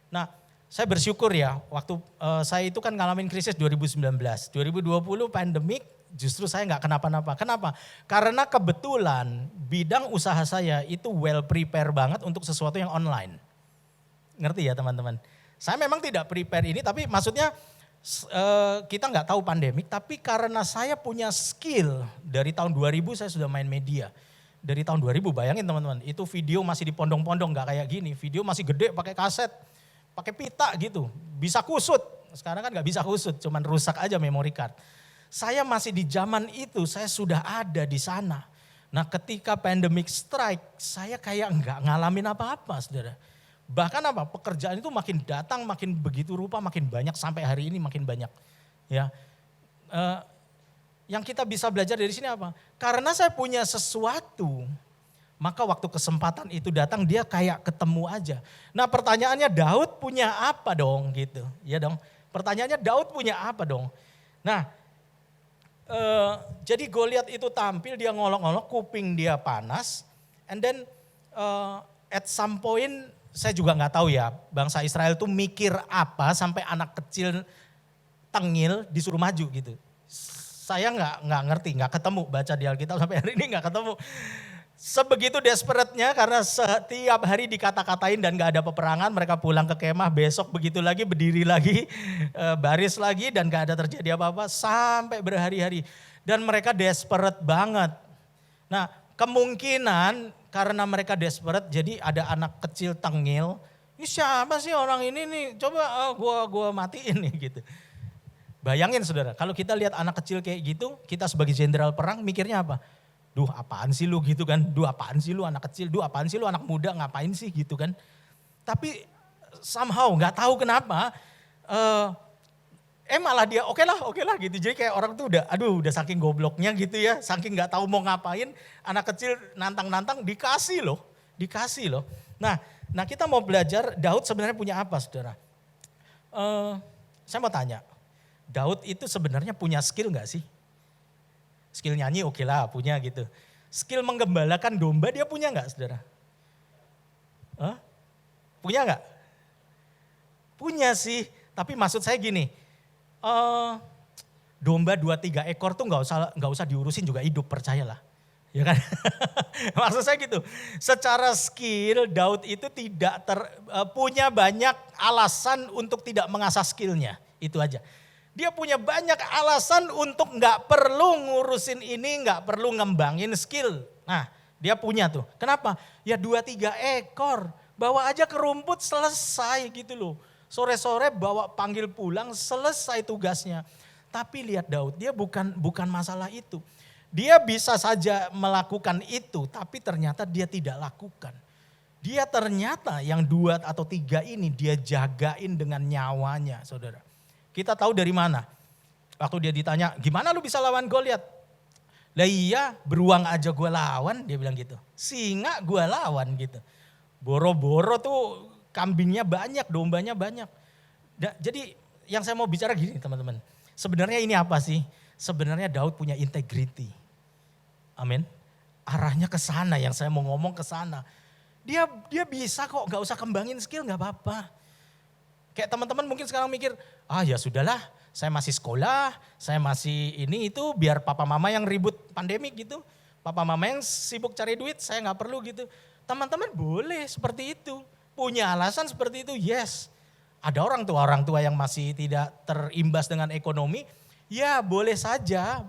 Nah, saya bersyukur ya waktu saya itu kan ngalamin krisis 2019. 2020 pandemik justru saya nggak kenapa-napa. Kenapa? Karena kebetulan bidang usaha saya itu well prepare banget untuk sesuatu yang online. Ngerti ya teman-teman? Saya memang tidak prepare ini tapi maksudnya kita nggak tahu pandemik, tapi karena saya punya skill dari tahun 2000 saya sudah main media. Dari tahun 2000 bayangin teman-teman, itu video masih di pondong-pondong nggak kayak gini, video masih gede pakai kaset, pakai pita gitu, bisa kusut. Sekarang kan nggak bisa kusut, cuman rusak aja memory card. Saya masih di zaman itu, saya sudah ada di sana. Nah ketika pandemic strike, saya kayak nggak ngalamin apa-apa saudara. Bahkan apa pekerjaan itu makin datang makin begitu rupa makin banyak sampai hari ini makin banyak ya. Yang kita bisa belajar dari sini apa? Karena saya punya sesuatu maka waktu kesempatan itu datang dia kayak ketemu aja. Nah pertanyaannya Daud punya apa dong gitu ya dong. Pertanyaannya Daud punya apa dong. Nah jadi Goliat itu tampil dia ngolok-ngolok kuping dia panas and then at some point saya juga nggak tahu ya bangsa Israel tuh mikir apa sampai anak kecil tengil disuruh maju gitu. Saya nggak ngerti, nggak ketemu baca di Alkitab sampai hari ini nggak ketemu. Sebegitu desperate-nya karena setiap hari dikata-katain dan nggak ada peperangan mereka pulang ke kemah besok begitu lagi berdiri lagi baris lagi dan nggak ada terjadi apa-apa sampai berhari-hari dan mereka desperate banget. Nah kemungkinan karena mereka desperate jadi ada anak kecil tengil. Ini siapa sih orang ini nih? Coba gua matiin nih gitu. Bayangin saudara, kalau kita lihat anak kecil kayak gitu, kita sebagai jenderal perang mikirnya apa? Duh apaan sih lu gitu kan? Duh apaan sih lu anak kecil? Duh apaan sih lu anak muda ngapain sih gitu kan? Tapi somehow nggak tahu kenapa malah dia oke lah gitu. Jadi kayak orang tuh udah saking gobloknya gitu ya, saking nggak tahu mau ngapain, anak kecil nantang-nantang dikasih loh. Nah kita mau belajar Daud sebenarnya punya apa saudara? Saya mau tanya, Daud itu sebenarnya punya skill nggak sih? Skill nyanyi oke lah punya gitu. Skill menggembalakan domba dia punya nggak saudara? Hah? Punya nggak? Punya sih, tapi maksud saya gini, domba 2-3 ekor tuh nggak usah diurusin juga hidup, percayalah. Ya kan? Maksud saya gitu. Secara skill Daud itu tidak punya banyak alasan untuk tidak mengasah skillnya. Itu aja. Dia punya banyak alasan untuk nggak perlu ngurusin ini, nggak perlu ngembangin skill. Nah, dia punya tuh. Kenapa? Ya 2-3 ekor. Bawa aja ke rumput selesai gitu loh. Sore-sore bawa panggil pulang selesai tugasnya. Tapi lihat Daud, dia bukan masalah itu. Dia bisa saja melakukan itu, tapi ternyata dia tidak lakukan. Dia ternyata yang 2 atau 3 ini dia jagain dengan nyawanya, saudara. Kita tahu dari mana? Waktu dia ditanya, gimana lu bisa lawan Goliat? Lah iya, beruang aja gue lawan, dia bilang gitu. Singa gue lawan gitu. Boro-boro tuh kambingnya banyak, dombanya banyak. Jadi yang saya mau bicara gini teman-teman. Sebenarnya ini apa sih? Sebenarnya Daud punya integrity. Amin. Arahnya ke sana, yang saya mau ngomong ke sana. Dia bisa kok, gak usah kembangin skill, gak apa-apa. Kayak teman-teman mungkin sekarang mikir, ya sudahlah, saya masih sekolah, saya masih ini itu biar papa mama yang ribut pandemik gitu. Papa mama yang sibuk cari duit, saya gak perlu gitu. Teman-teman boleh seperti itu. Punya alasan seperti itu, yes. Ada orang tua yang masih tidak terimbas dengan ekonomi, ya boleh saja.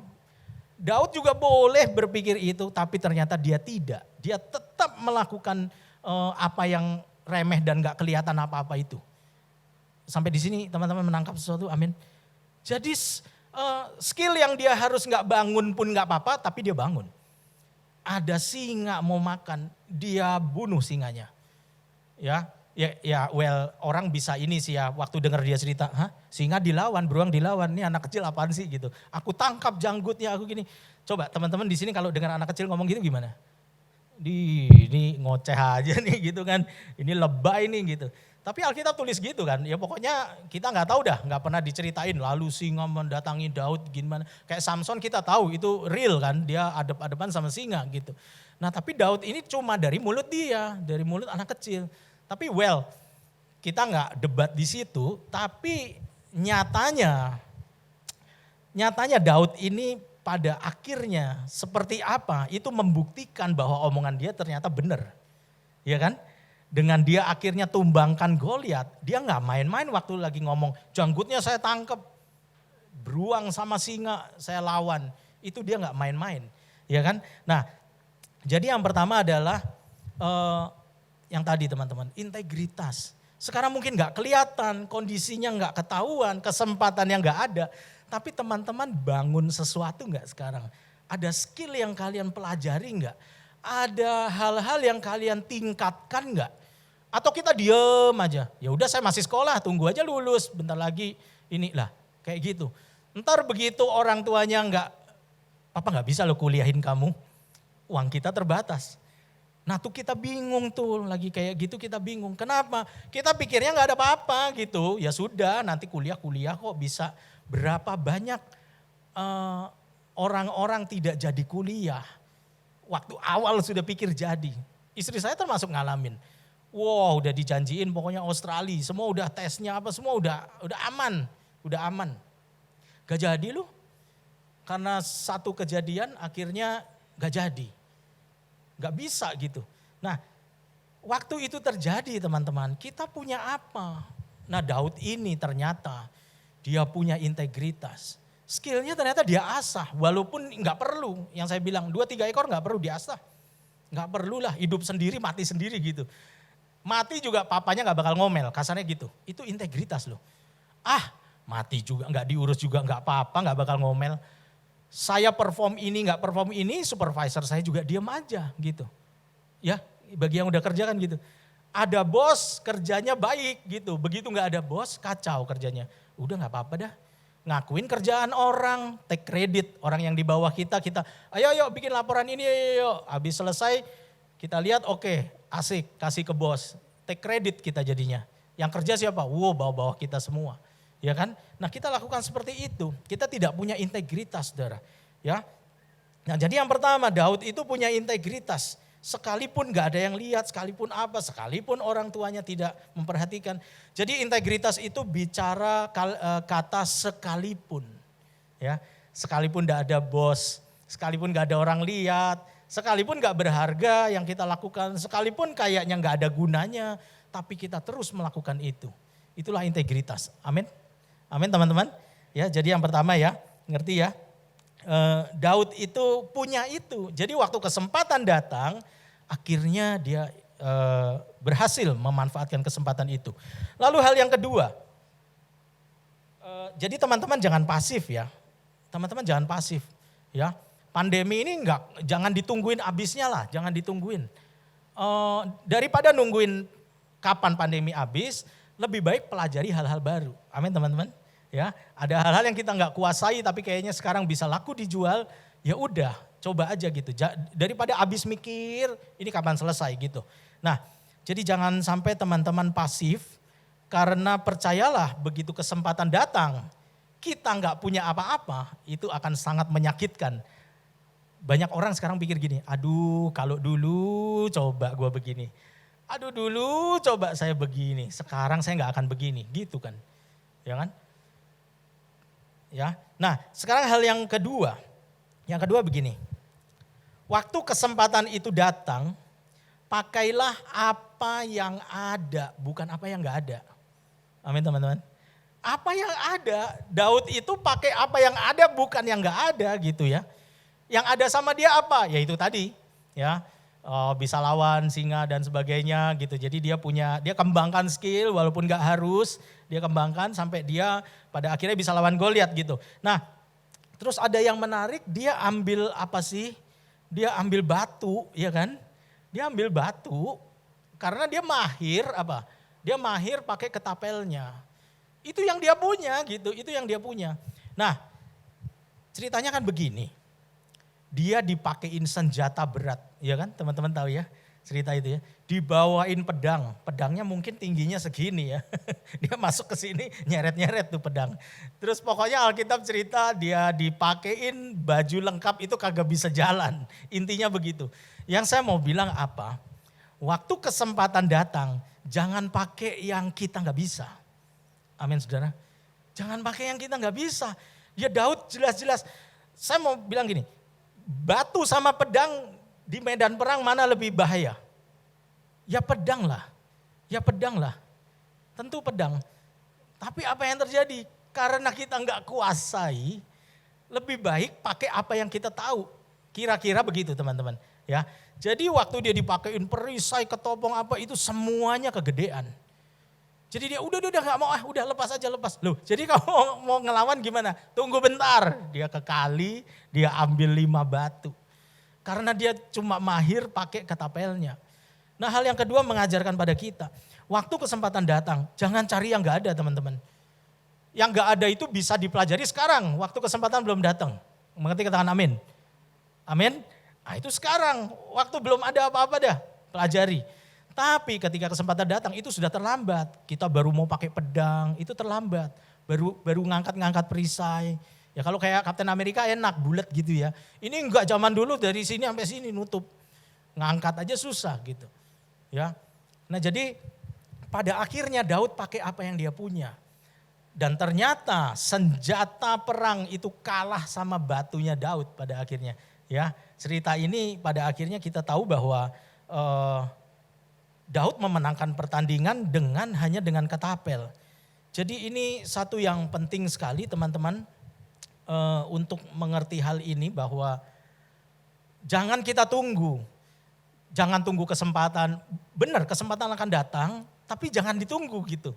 Daud juga boleh berpikir itu, tapi ternyata dia tidak. Dia tetap melakukan apa yang remeh dan gak kelihatan apa-apa itu. Sampai di sini teman-teman menangkap sesuatu, amin. Jadi skill yang dia harus gak bangun pun gak apa-apa, tapi dia bangun. Ada singa mau makan, dia bunuh singanya. Ya, orang bisa ini sih ya, waktu dengar dia cerita, singa dilawan, beruang dilawan, ini anak kecil apaan sih gitu. Aku tangkap janggutnya, aku gini. Coba teman-teman di sini kalau dengar anak kecil ngomong gitu gimana? Ini ngoceh aja nih gitu kan, ini lebay nih gitu. Tapi Alkitab tulis gitu kan, ya pokoknya kita gak tahu dah, gak pernah diceritain lalu singa mendatangi Daud gimana. Kayak Samson kita tahu itu real kan, dia adep-adepan sama singa gitu. Nah tapi Daud ini cuma dari mulut dia, dari mulut anak kecil. Tapi kita nggak debat di situ, tapi nyatanya Daud ini pada akhirnya seperti apa, itu membuktikan bahwa omongan dia ternyata benar. Ya kan? Dengan dia akhirnya tumbangkan Goliat, dia nggak main-main waktu lagi ngomong, janggutnya saya tangkep, beruang sama singa saya lawan. Itu dia nggak main-main. Ya kan? Nah, jadi yang pertama adalah yang tadi teman-teman, integritas. Sekarang mungkin gak kelihatan, kondisinya gak ketahuan, kesempatan yang gak ada. Tapi teman-teman bangun sesuatu gak sekarang? Ada skill yang kalian pelajari gak? Ada hal-hal yang kalian tingkatkan gak? Atau kita diem aja, ya udah saya masih sekolah, tunggu aja lulus, bentar lagi ini lah, kayak gitu. Ntar begitu orang tuanya papa gak bisa lo kuliahin kamu, uang kita terbatas. Nah tuh kita bingung tuh, lagi kayak gitu kita bingung. Kenapa? Kita pikirnya gak ada apa-apa gitu. Ya sudah nanti kuliah kok bisa. Berapa banyak orang-orang tidak jadi kuliah. Waktu awal sudah pikir jadi. Istri saya termasuk ngalamin. Wow udah dijanjiin pokoknya Australia. Semua udah tesnya apa semua udah aman. Udah aman. Gak jadi loh. Karena satu kejadian akhirnya gak jadi. Gak bisa gitu. Nah waktu itu terjadi teman-teman, kita punya apa? Nah Daud ini ternyata dia punya integritas. Skillnya ternyata dia asah, walaupun gak perlu. Yang saya bilang 2-3 ekor gak perlu diasah. Gak perlulah hidup sendiri mati sendiri gitu. Mati juga papanya gak bakal ngomel, kasarnya gitu. Itu integritas loh. Mati juga gak diurus juga gak apa-apa, gak bakal ngomel. Saya perform ini, nggak perform ini, supervisor saya juga diam aja gitu. Ya, bagi yang udah kerja kan gitu. Ada bos kerjanya baik gitu, begitu nggak ada bos kacau kerjanya. Udah nggak apa-apa dah, ngakuin kerjaan orang, take credit orang yang di bawah kita, ayo bikin laporan ini, ayo. Habis selesai kita lihat oke, asik, kasih ke bos, take credit kita jadinya. Yang kerja siapa? Bawah-bawah kita semua. Ya kan? Nah kita lakukan seperti itu. Kita tidak punya integritas saudara. Ya. Nah jadi yang pertama Daud itu punya integritas. Sekalipun gak ada yang lihat, sekalipun apa, sekalipun orang tuanya tidak memperhatikan. Jadi integritas itu bicara kata sekalipun. Ya, sekalipun gak ada bos, sekalipun gak ada orang lihat, sekalipun gak berharga yang kita lakukan, sekalipun kayaknya gak ada gunanya, tapi kita terus melakukan itu. Itulah integritas. Amin. Amin teman-teman. Ya, jadi yang pertama ya, ngerti ya. Daud itu punya itu. Jadi waktu kesempatan datang, akhirnya dia berhasil memanfaatkan kesempatan itu. Lalu hal yang kedua, jadi teman-teman jangan pasif ya. Teman-teman jangan pasif ya. Pandemi ini jangan ditungguin habisnya lah, jangan ditungguin. Daripada nungguin kapan pandemi habis, lebih baik pelajari hal-hal baru. Amin teman-teman. Ya, ada hal-hal yang kita nggak kuasai tapi kayaknya sekarang bisa laku dijual, ya udah coba aja gitu. Daripada habis mikir ini kapan selesai gitu. Nah, jadi jangan sampai teman-teman pasif karena percayalah begitu kesempatan datang kita nggak punya apa-apa itu akan sangat menyakitkan. Banyak orang sekarang pikir gini, aduh kalau dulu coba gue begini. Aduh dulu coba saya begini, sekarang saya nggak akan begini gitu kan. Ya kan? Ya. Nah, sekarang hal yang kedua. Yang kedua begini. Waktu kesempatan itu datang, pakailah apa yang ada, bukan apa yang enggak ada. Amin teman-teman. Apa yang ada, Daud itu pakai apa yang ada bukan yang enggak ada gitu ya. Yang ada sama dia apa? Ya itu tadi, ya. Bisa lawan singa dan sebagainya gitu. Jadi dia kembangkan skill walaupun gak harus, dia kembangkan sampai dia pada akhirnya bisa lawan Goliat gitu. Nah, terus ada yang menarik, dia ambil apa sih? Dia ambil batu, ya kan? Dia ambil batu karena dia mahir apa? Dia mahir pakai ketapelnya. Itu yang dia punya gitu, itu yang dia punya. Nah, ceritanya kan begini. Dia dipakein senjata berat, ya kan teman-teman tahu ya cerita itu ya. Dibawain pedang, pedangnya mungkin tingginya segini ya. Dia masuk ke sini nyeret-nyeret tuh pedang. Terus pokoknya Alkitab cerita dia dipakein baju lengkap itu kagak bisa jalan. Intinya begitu. Yang saya mau bilang apa? Waktu kesempatan datang, jangan pakai yang kita gak bisa. Amin saudara. Jangan pakai yang kita gak bisa. Ya Daud jelas-jelas, saya mau bilang gini. Batu sama pedang di medan perang mana lebih bahaya? Ya pedang lah. Ya pedang lah. Tentu pedang. Tapi apa yang terjadi? Karena kita nggak kuasai, lebih baik pakai apa yang kita tahu. Kira-kira begitu teman-teman. Ya. Jadi waktu dia dipakein perisai, ketopong apa itu semuanya kegedean. Jadi dia udah gak mau, udah lepas aja lepas. Loh, jadi kalau mau ngelawan gimana? Tunggu bentar. Dia ke kali, dia ambil 5 batu. Karena dia cuma mahir pakai ketapelnya. Nah hal yang kedua mengajarkan pada kita. Waktu kesempatan datang, jangan cari yang gak ada teman-teman. Yang gak ada itu bisa dipelajari sekarang, waktu kesempatan belum datang. Mengerti katakan amin? Amin? Nah itu sekarang, waktu belum ada apa-apa dah, pelajari. Tapi ketika kesempatan datang itu sudah terlambat. Kita baru mau pakai pedang, itu terlambat. Baru ngangkat-ngangkat perisai. Ya kalau kayak Kapten Amerika enak, bulat gitu ya. Ini enggak zaman dulu dari sini sampai sini nutup. Ngangkat aja susah gitu. Ya. Nah jadi pada akhirnya Daud pakai apa yang dia punya. Dan ternyata senjata perang itu kalah sama batunya Daud pada akhirnya. Ya, cerita ini pada akhirnya kita tahu bahwa Daud memenangkan pertandingan hanya dengan ketapel. Jadi ini satu yang penting sekali teman-teman untuk mengerti hal ini bahwa jangan kita tunggu. Jangan tunggu kesempatan, benar kesempatan akan datang tapi jangan ditunggu gitu.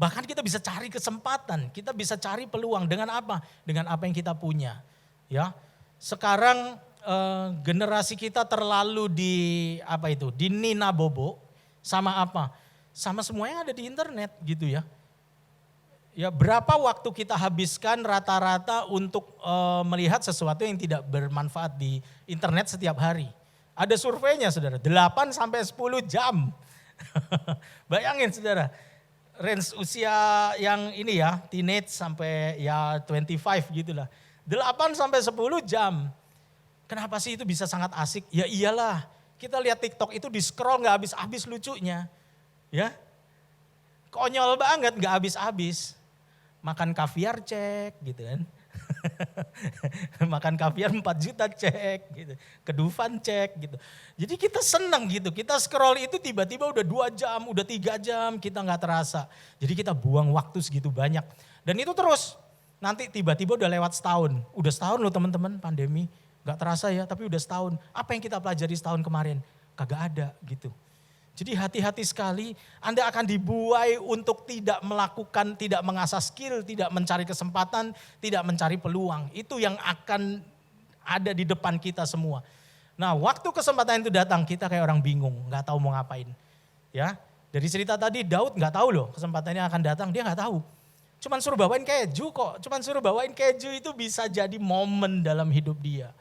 Bahkan kita bisa cari kesempatan, kita bisa cari peluang dengan apa? Dengan apa yang kita punya. Ya, sekarang generasi kita terlalu di nina bobo sama apa? Sama semua yang ada di internet gitu ya. Ya berapa waktu kita habiskan rata-rata untuk melihat sesuatu yang tidak bermanfaat di internet setiap hari. Ada surveinya saudara, 8 sampai 10 jam. Bayangin saudara, range usia yang ini ya, teenage sampai ya 25 gitu lah. 8 sampai 10 jam. Kenapa sih itu bisa sangat asik? Ya iyalah, Kita lihat TikTok itu di scroll nggak habis-habis lucunya. Ya, konyol banget nggak habis-habis. Makan kaviar cek gitu kan. Makan kaviar 4 juta cek gitu. Ke Dufan cek gitu. Jadi kita senang gitu. Kita scroll itu tiba-tiba udah 2 jam, udah 3 jam kita nggak terasa. Jadi kita buang waktu segitu banyak. Dan itu terus. Nanti tiba-tiba udah lewat setahun. Udah setahun loh teman-teman pandemi. Gak terasa ya tapi udah setahun. Apa yang kita pelajari setahun kemarin? Kagak ada gitu. Jadi hati-hati sekali Anda akan dibuai untuk tidak melakukan, tidak mengasah skill, tidak mencari kesempatan, tidak mencari peluang. Itu yang akan ada di depan kita semua. Nah waktu kesempatan itu datang kita kayak orang bingung, gak tahu mau ngapain. Ya, dari cerita tadi Daud gak tahu loh kesempatannya akan datang, dia gak tahu. Cuman suruh bawain keju kok, cuman suruh bawain keju itu bisa jadi momen dalam hidup dia.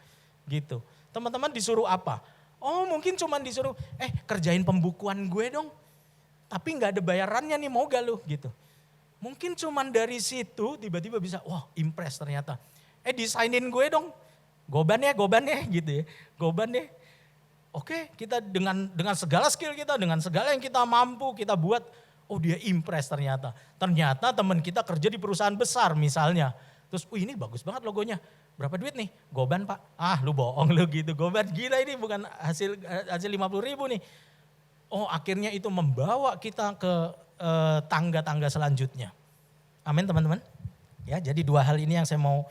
Gitu. Teman-teman disuruh apa? Oh mungkin cuman disuruh, kerjain pembukuan gue dong. Tapi gak ada bayarannya nih, mau gak lu gitu. Mungkin cuman dari situ tiba-tiba bisa, wah impress ternyata. Desainin gue dong, goban ya gitu ya. Goban ya. Oke, kita dengan segala skill kita, dengan segala yang kita mampu kita buat, oh dia impress ternyata. Ternyata teman kita kerja di perusahaan besar misalnya. Terus, ini bagus banget logonya. Berapa duit nih? Goban pak. Ah lu bohong lu gitu. Goban gila ini bukan hasil 50.000 nih. Oh akhirnya itu membawa kita ke tangga-tangga selanjutnya. Amin teman-teman. Ya jadi 2 hal ini yang saya mau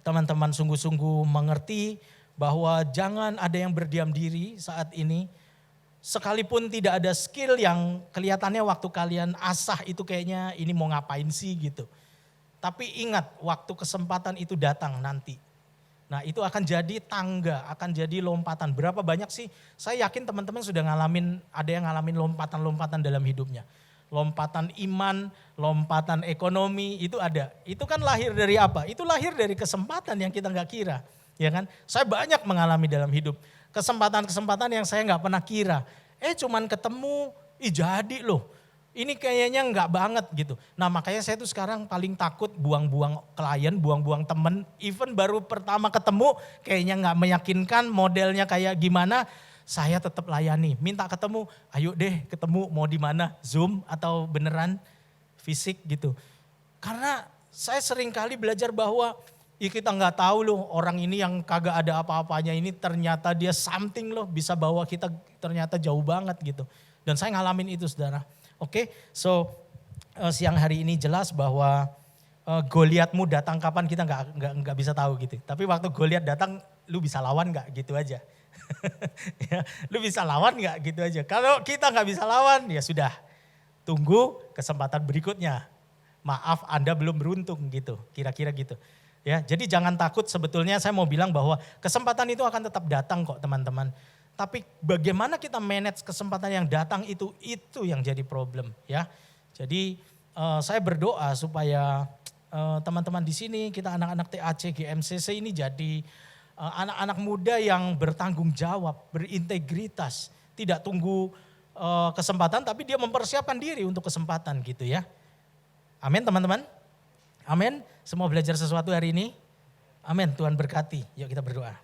teman-teman sungguh-sungguh mengerti. Bahwa jangan ada yang berdiam diri saat ini. Sekalipun tidak ada skill yang kelihatannya waktu kalian asah itu kayaknya ini mau ngapain sih gitu. Tapi ingat waktu kesempatan itu datang nanti. Nah itu akan jadi tangga, akan jadi lompatan. Berapa banyak sih? Saya yakin teman-teman sudah ada yang ngalamin lompatan-lompatan dalam hidupnya. Lompatan iman, lompatan ekonomi itu ada. Itu kan lahir dari apa? Itu lahir dari kesempatan yang kita gak kira. Ya kan? Saya banyak mengalami dalam hidup. Kesempatan-kesempatan yang saya gak pernah kira. Cuman ketemu, jadi loh. Ini kayaknya enggak banget gitu. Nah makanya saya tuh sekarang paling takut buang-buang klien, buang-buang temen. Even baru pertama ketemu kayaknya enggak meyakinkan modelnya kayak gimana. Saya tetap layani, minta ketemu, ayo deh ketemu mau di mana, Zoom atau beneran fisik gitu. Karena saya sering kali belajar bahwa kita enggak tahu loh orang ini yang kagak ada apa-apanya ini ternyata dia something loh bisa bawa kita ternyata jauh banget gitu. Dan saya ngalamin itu saudara. Oke, so siang hari ini jelas bahwa Goliatmu datang kapan kita nggak bisa tahu gitu. Tapi waktu Goliat datang, lu bisa lawan nggak gitu aja. Ya, lu bisa lawan nggak gitu aja. Kalau kita nggak bisa lawan, ya sudah. Tunggu kesempatan berikutnya. Maaf, Anda belum beruntung gitu. Kira-kira gitu. Ya, jadi jangan takut. Sebetulnya saya mau bilang bahwa kesempatan itu akan tetap datang kok teman-teman. Tapi bagaimana kita manage kesempatan yang datang itu yang jadi problem ya. Jadi saya berdoa supaya teman-teman di sini kita anak-anak TAC GMCC ini jadi anak-anak muda yang bertanggung jawab, berintegritas, tidak tunggu kesempatan tapi dia mempersiapkan diri untuk kesempatan gitu ya. Amin teman-teman. Amin. Semua belajar sesuatu hari ini. Amin. Tuhan berkati. Yuk kita berdoa.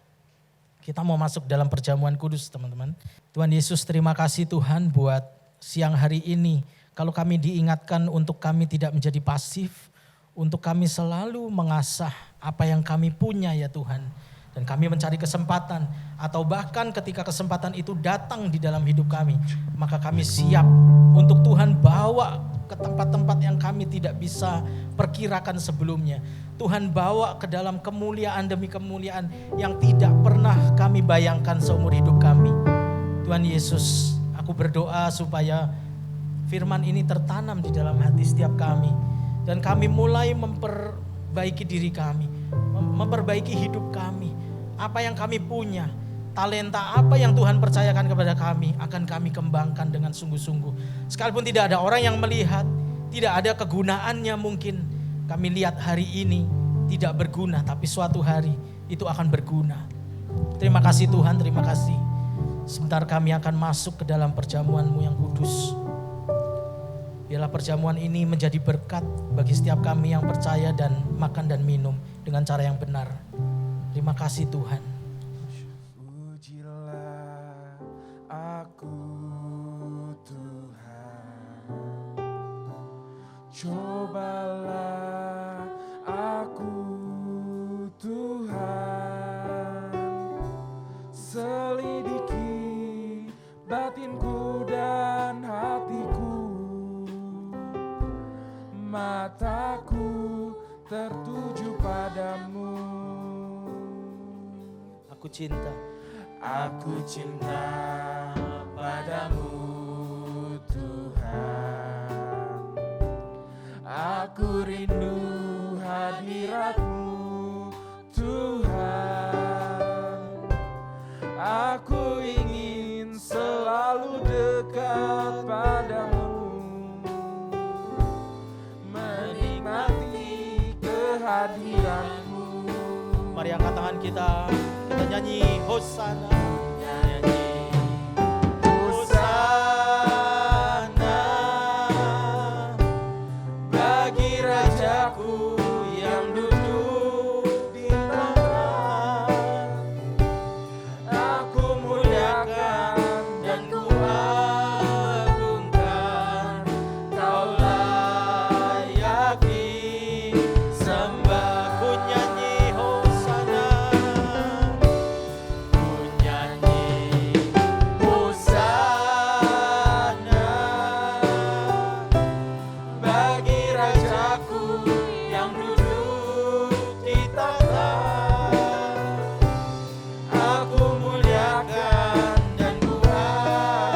Kita mau masuk dalam perjamuan kudus teman-teman. Tuhan Yesus terima kasih Tuhan buat siang hari ini. Kalau kami diingatkan untuk kami tidak menjadi pasif. Untuk kami selalu mengasah apa yang kami punya ya Tuhan. Dan kami mencari kesempatan. Atau bahkan ketika kesempatan itu datang di dalam hidup kami. Maka kami siap untuk Tuhan bawa ke tempat-tempat yang kami tidak bisa perkirakan sebelumnya. Tuhan bawa ke dalam kemuliaan demi kemuliaan yang tidak pernah kami bayangkan seumur hidup kami. Tuhan Yesus, aku berdoa supaya firman ini tertanam di dalam hati setiap kami. Dan kami mulai memperbaiki diri kami, memperbaiki hidup kami. Apa yang kami punya, talenta apa yang Tuhan percayakan kepada kami, akan kami kembangkan dengan sungguh-sungguh. Sekalipun tidak ada orang yang melihat, tidak ada kegunaannya mungkin. Kami lihat hari ini tidak berguna, tapi suatu hari itu akan berguna. Terima kasih Tuhan, terima kasih. Sebentar kami akan masuk ke dalam perjamuan-Mu yang kudus. Biarlah perjamuan ini menjadi berkat bagi setiap kami yang percaya dan makan dan minum dengan cara yang benar. Terima kasih Tuhan. Pujilah Cobalah aku Tuhan, selidiki batinku dan hatiku, mataku tertuju padamu. Aku cinta. Aku cinta padamu Tuhan, aku rindu hadirat-Mu Tuhan, aku ingin selalu dekat padamu, menikmati kehadiran-Mu. Mari angkat tangan kita nyanyi Hosana. Nyanyi Hosana bagi Rajaku yang duduk di tahta. Aku muliakan dan ku agungkan, Kau layak disembah. Ku nyanyi Hosana, bagi Rajaku yang duduk di tahta. Aku muliakan dan ku agungkan,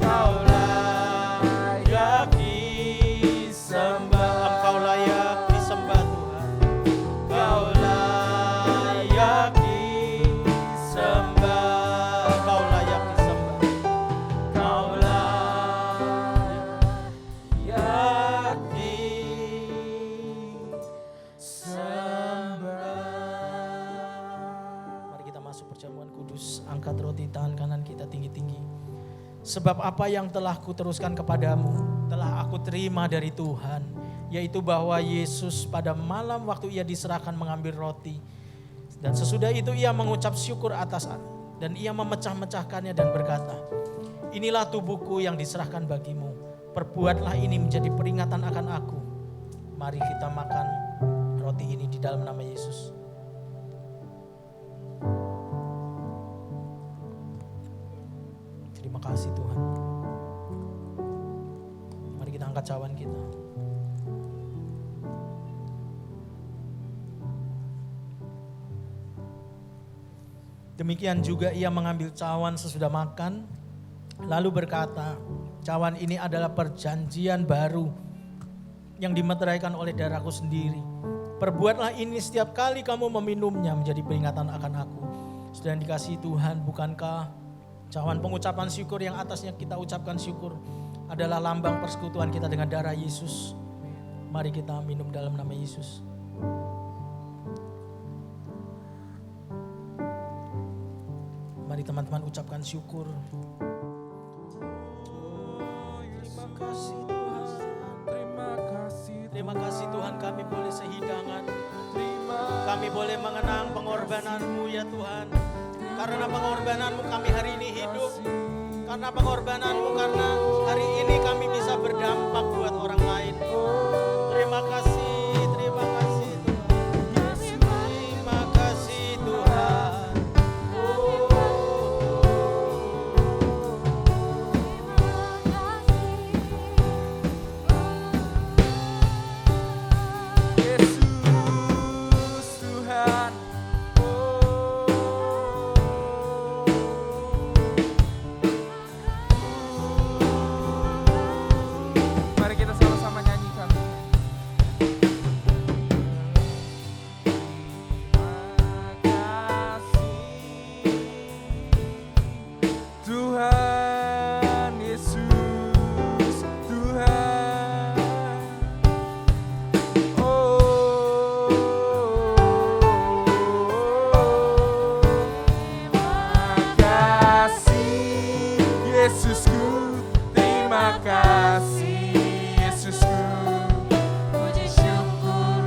Kau layak disembah. Engkau layak disembah Tuhan, Kau layak disembah, Kau layak disembah, Kau layak disembah. Mari kita masuk perjamuan kudus. Angkat roti tangan kanan kita tinggi-tinggi. Sebab apa yang telah kuteruskan kepadamu telah aku terima dari Tuhan, yaitu bahwa Yesus pada malam waktu ia diserahkan mengambil roti, dan sesudah itu ia mengucap syukur atas dan ia memecah-mecahkannya dan berkata, inilah tubuhku yang diserahkan bagimu, perbuatlah ini menjadi peringatan akan aku. Mari kita makan roti ini di dalam nama Yesus. Terima kasih Tuhan. Mari kita angkat cawan kita. Demikian juga ia mengambil cawan sesudah makan, lalu berkata, cawan ini adalah perjanjian baru yang dimeteraikan oleh darahku sendiri. Perbuatlah ini setiap kali kamu meminumnya menjadi peringatan akan aku. Sudah dikasihi Tuhan, bukankah cawan pengucapan syukur yang atasnya kita ucapkan syukur adalah lambang persekutuan kita dengan darah Yesus? Mari kita minum dalam nama Yesus. Mari teman-teman ucapkan syukur. Terima kasih Tuhan. Terima kasih Tuhan, kami boleh sehidangan. Kami boleh mengenang pengorbanan-Mu ya Tuhan. Karena pengorbanan-Mu kami hari ini hidup. Karena pengorbanan-Mu, karena hari ini kami bisa berdampak buat orang lain. Terima kasih, terima kasih Tuhan. Terima kasih Tuhan. Yesus Tuhan. Mari kita sama-sama nyanyikan. Tuhan Yesus Tuhan. Yesusku, terima kasih Yesusku. Puji syukur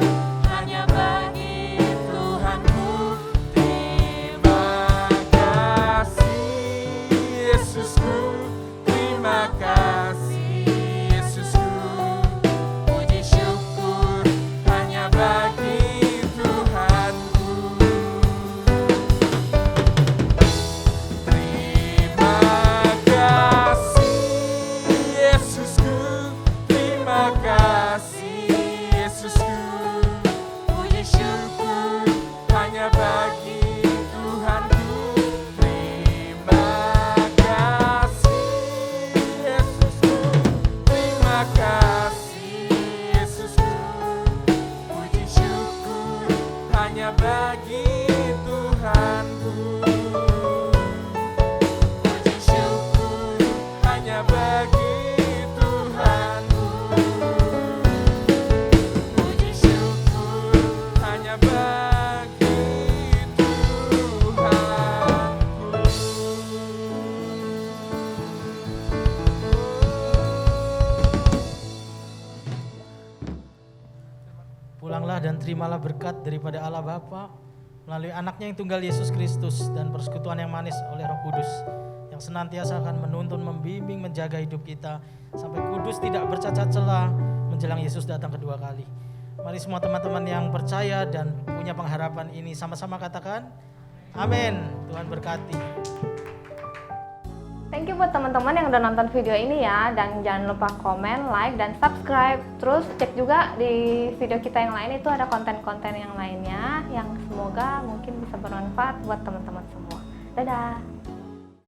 hanya bagi Tuhanku. Terima kasih Yesusku, terima kasih Yesusku. Terimalah dan terimalah berkat daripada Allah Bapa melalui anaknya yang tunggal Yesus Kristus dan persekutuan yang manis oleh Roh Kudus yang senantiasa akan menuntun, membimbing, menjaga hidup kita sampai kudus tidak bercacat celah menjelang Yesus datang kedua kali. Mari semua teman-teman yang percaya dan punya pengharapan ini sama-sama katakan amin. Tuhan berkati. Thank you buat teman-teman yang udah nonton video ini ya, dan jangan lupa komen, like, dan subscribe. Terus cek juga di video kita yang lain, itu ada konten-konten yang lainnya yang semoga mungkin bisa bermanfaat buat teman-teman semua. Dadah!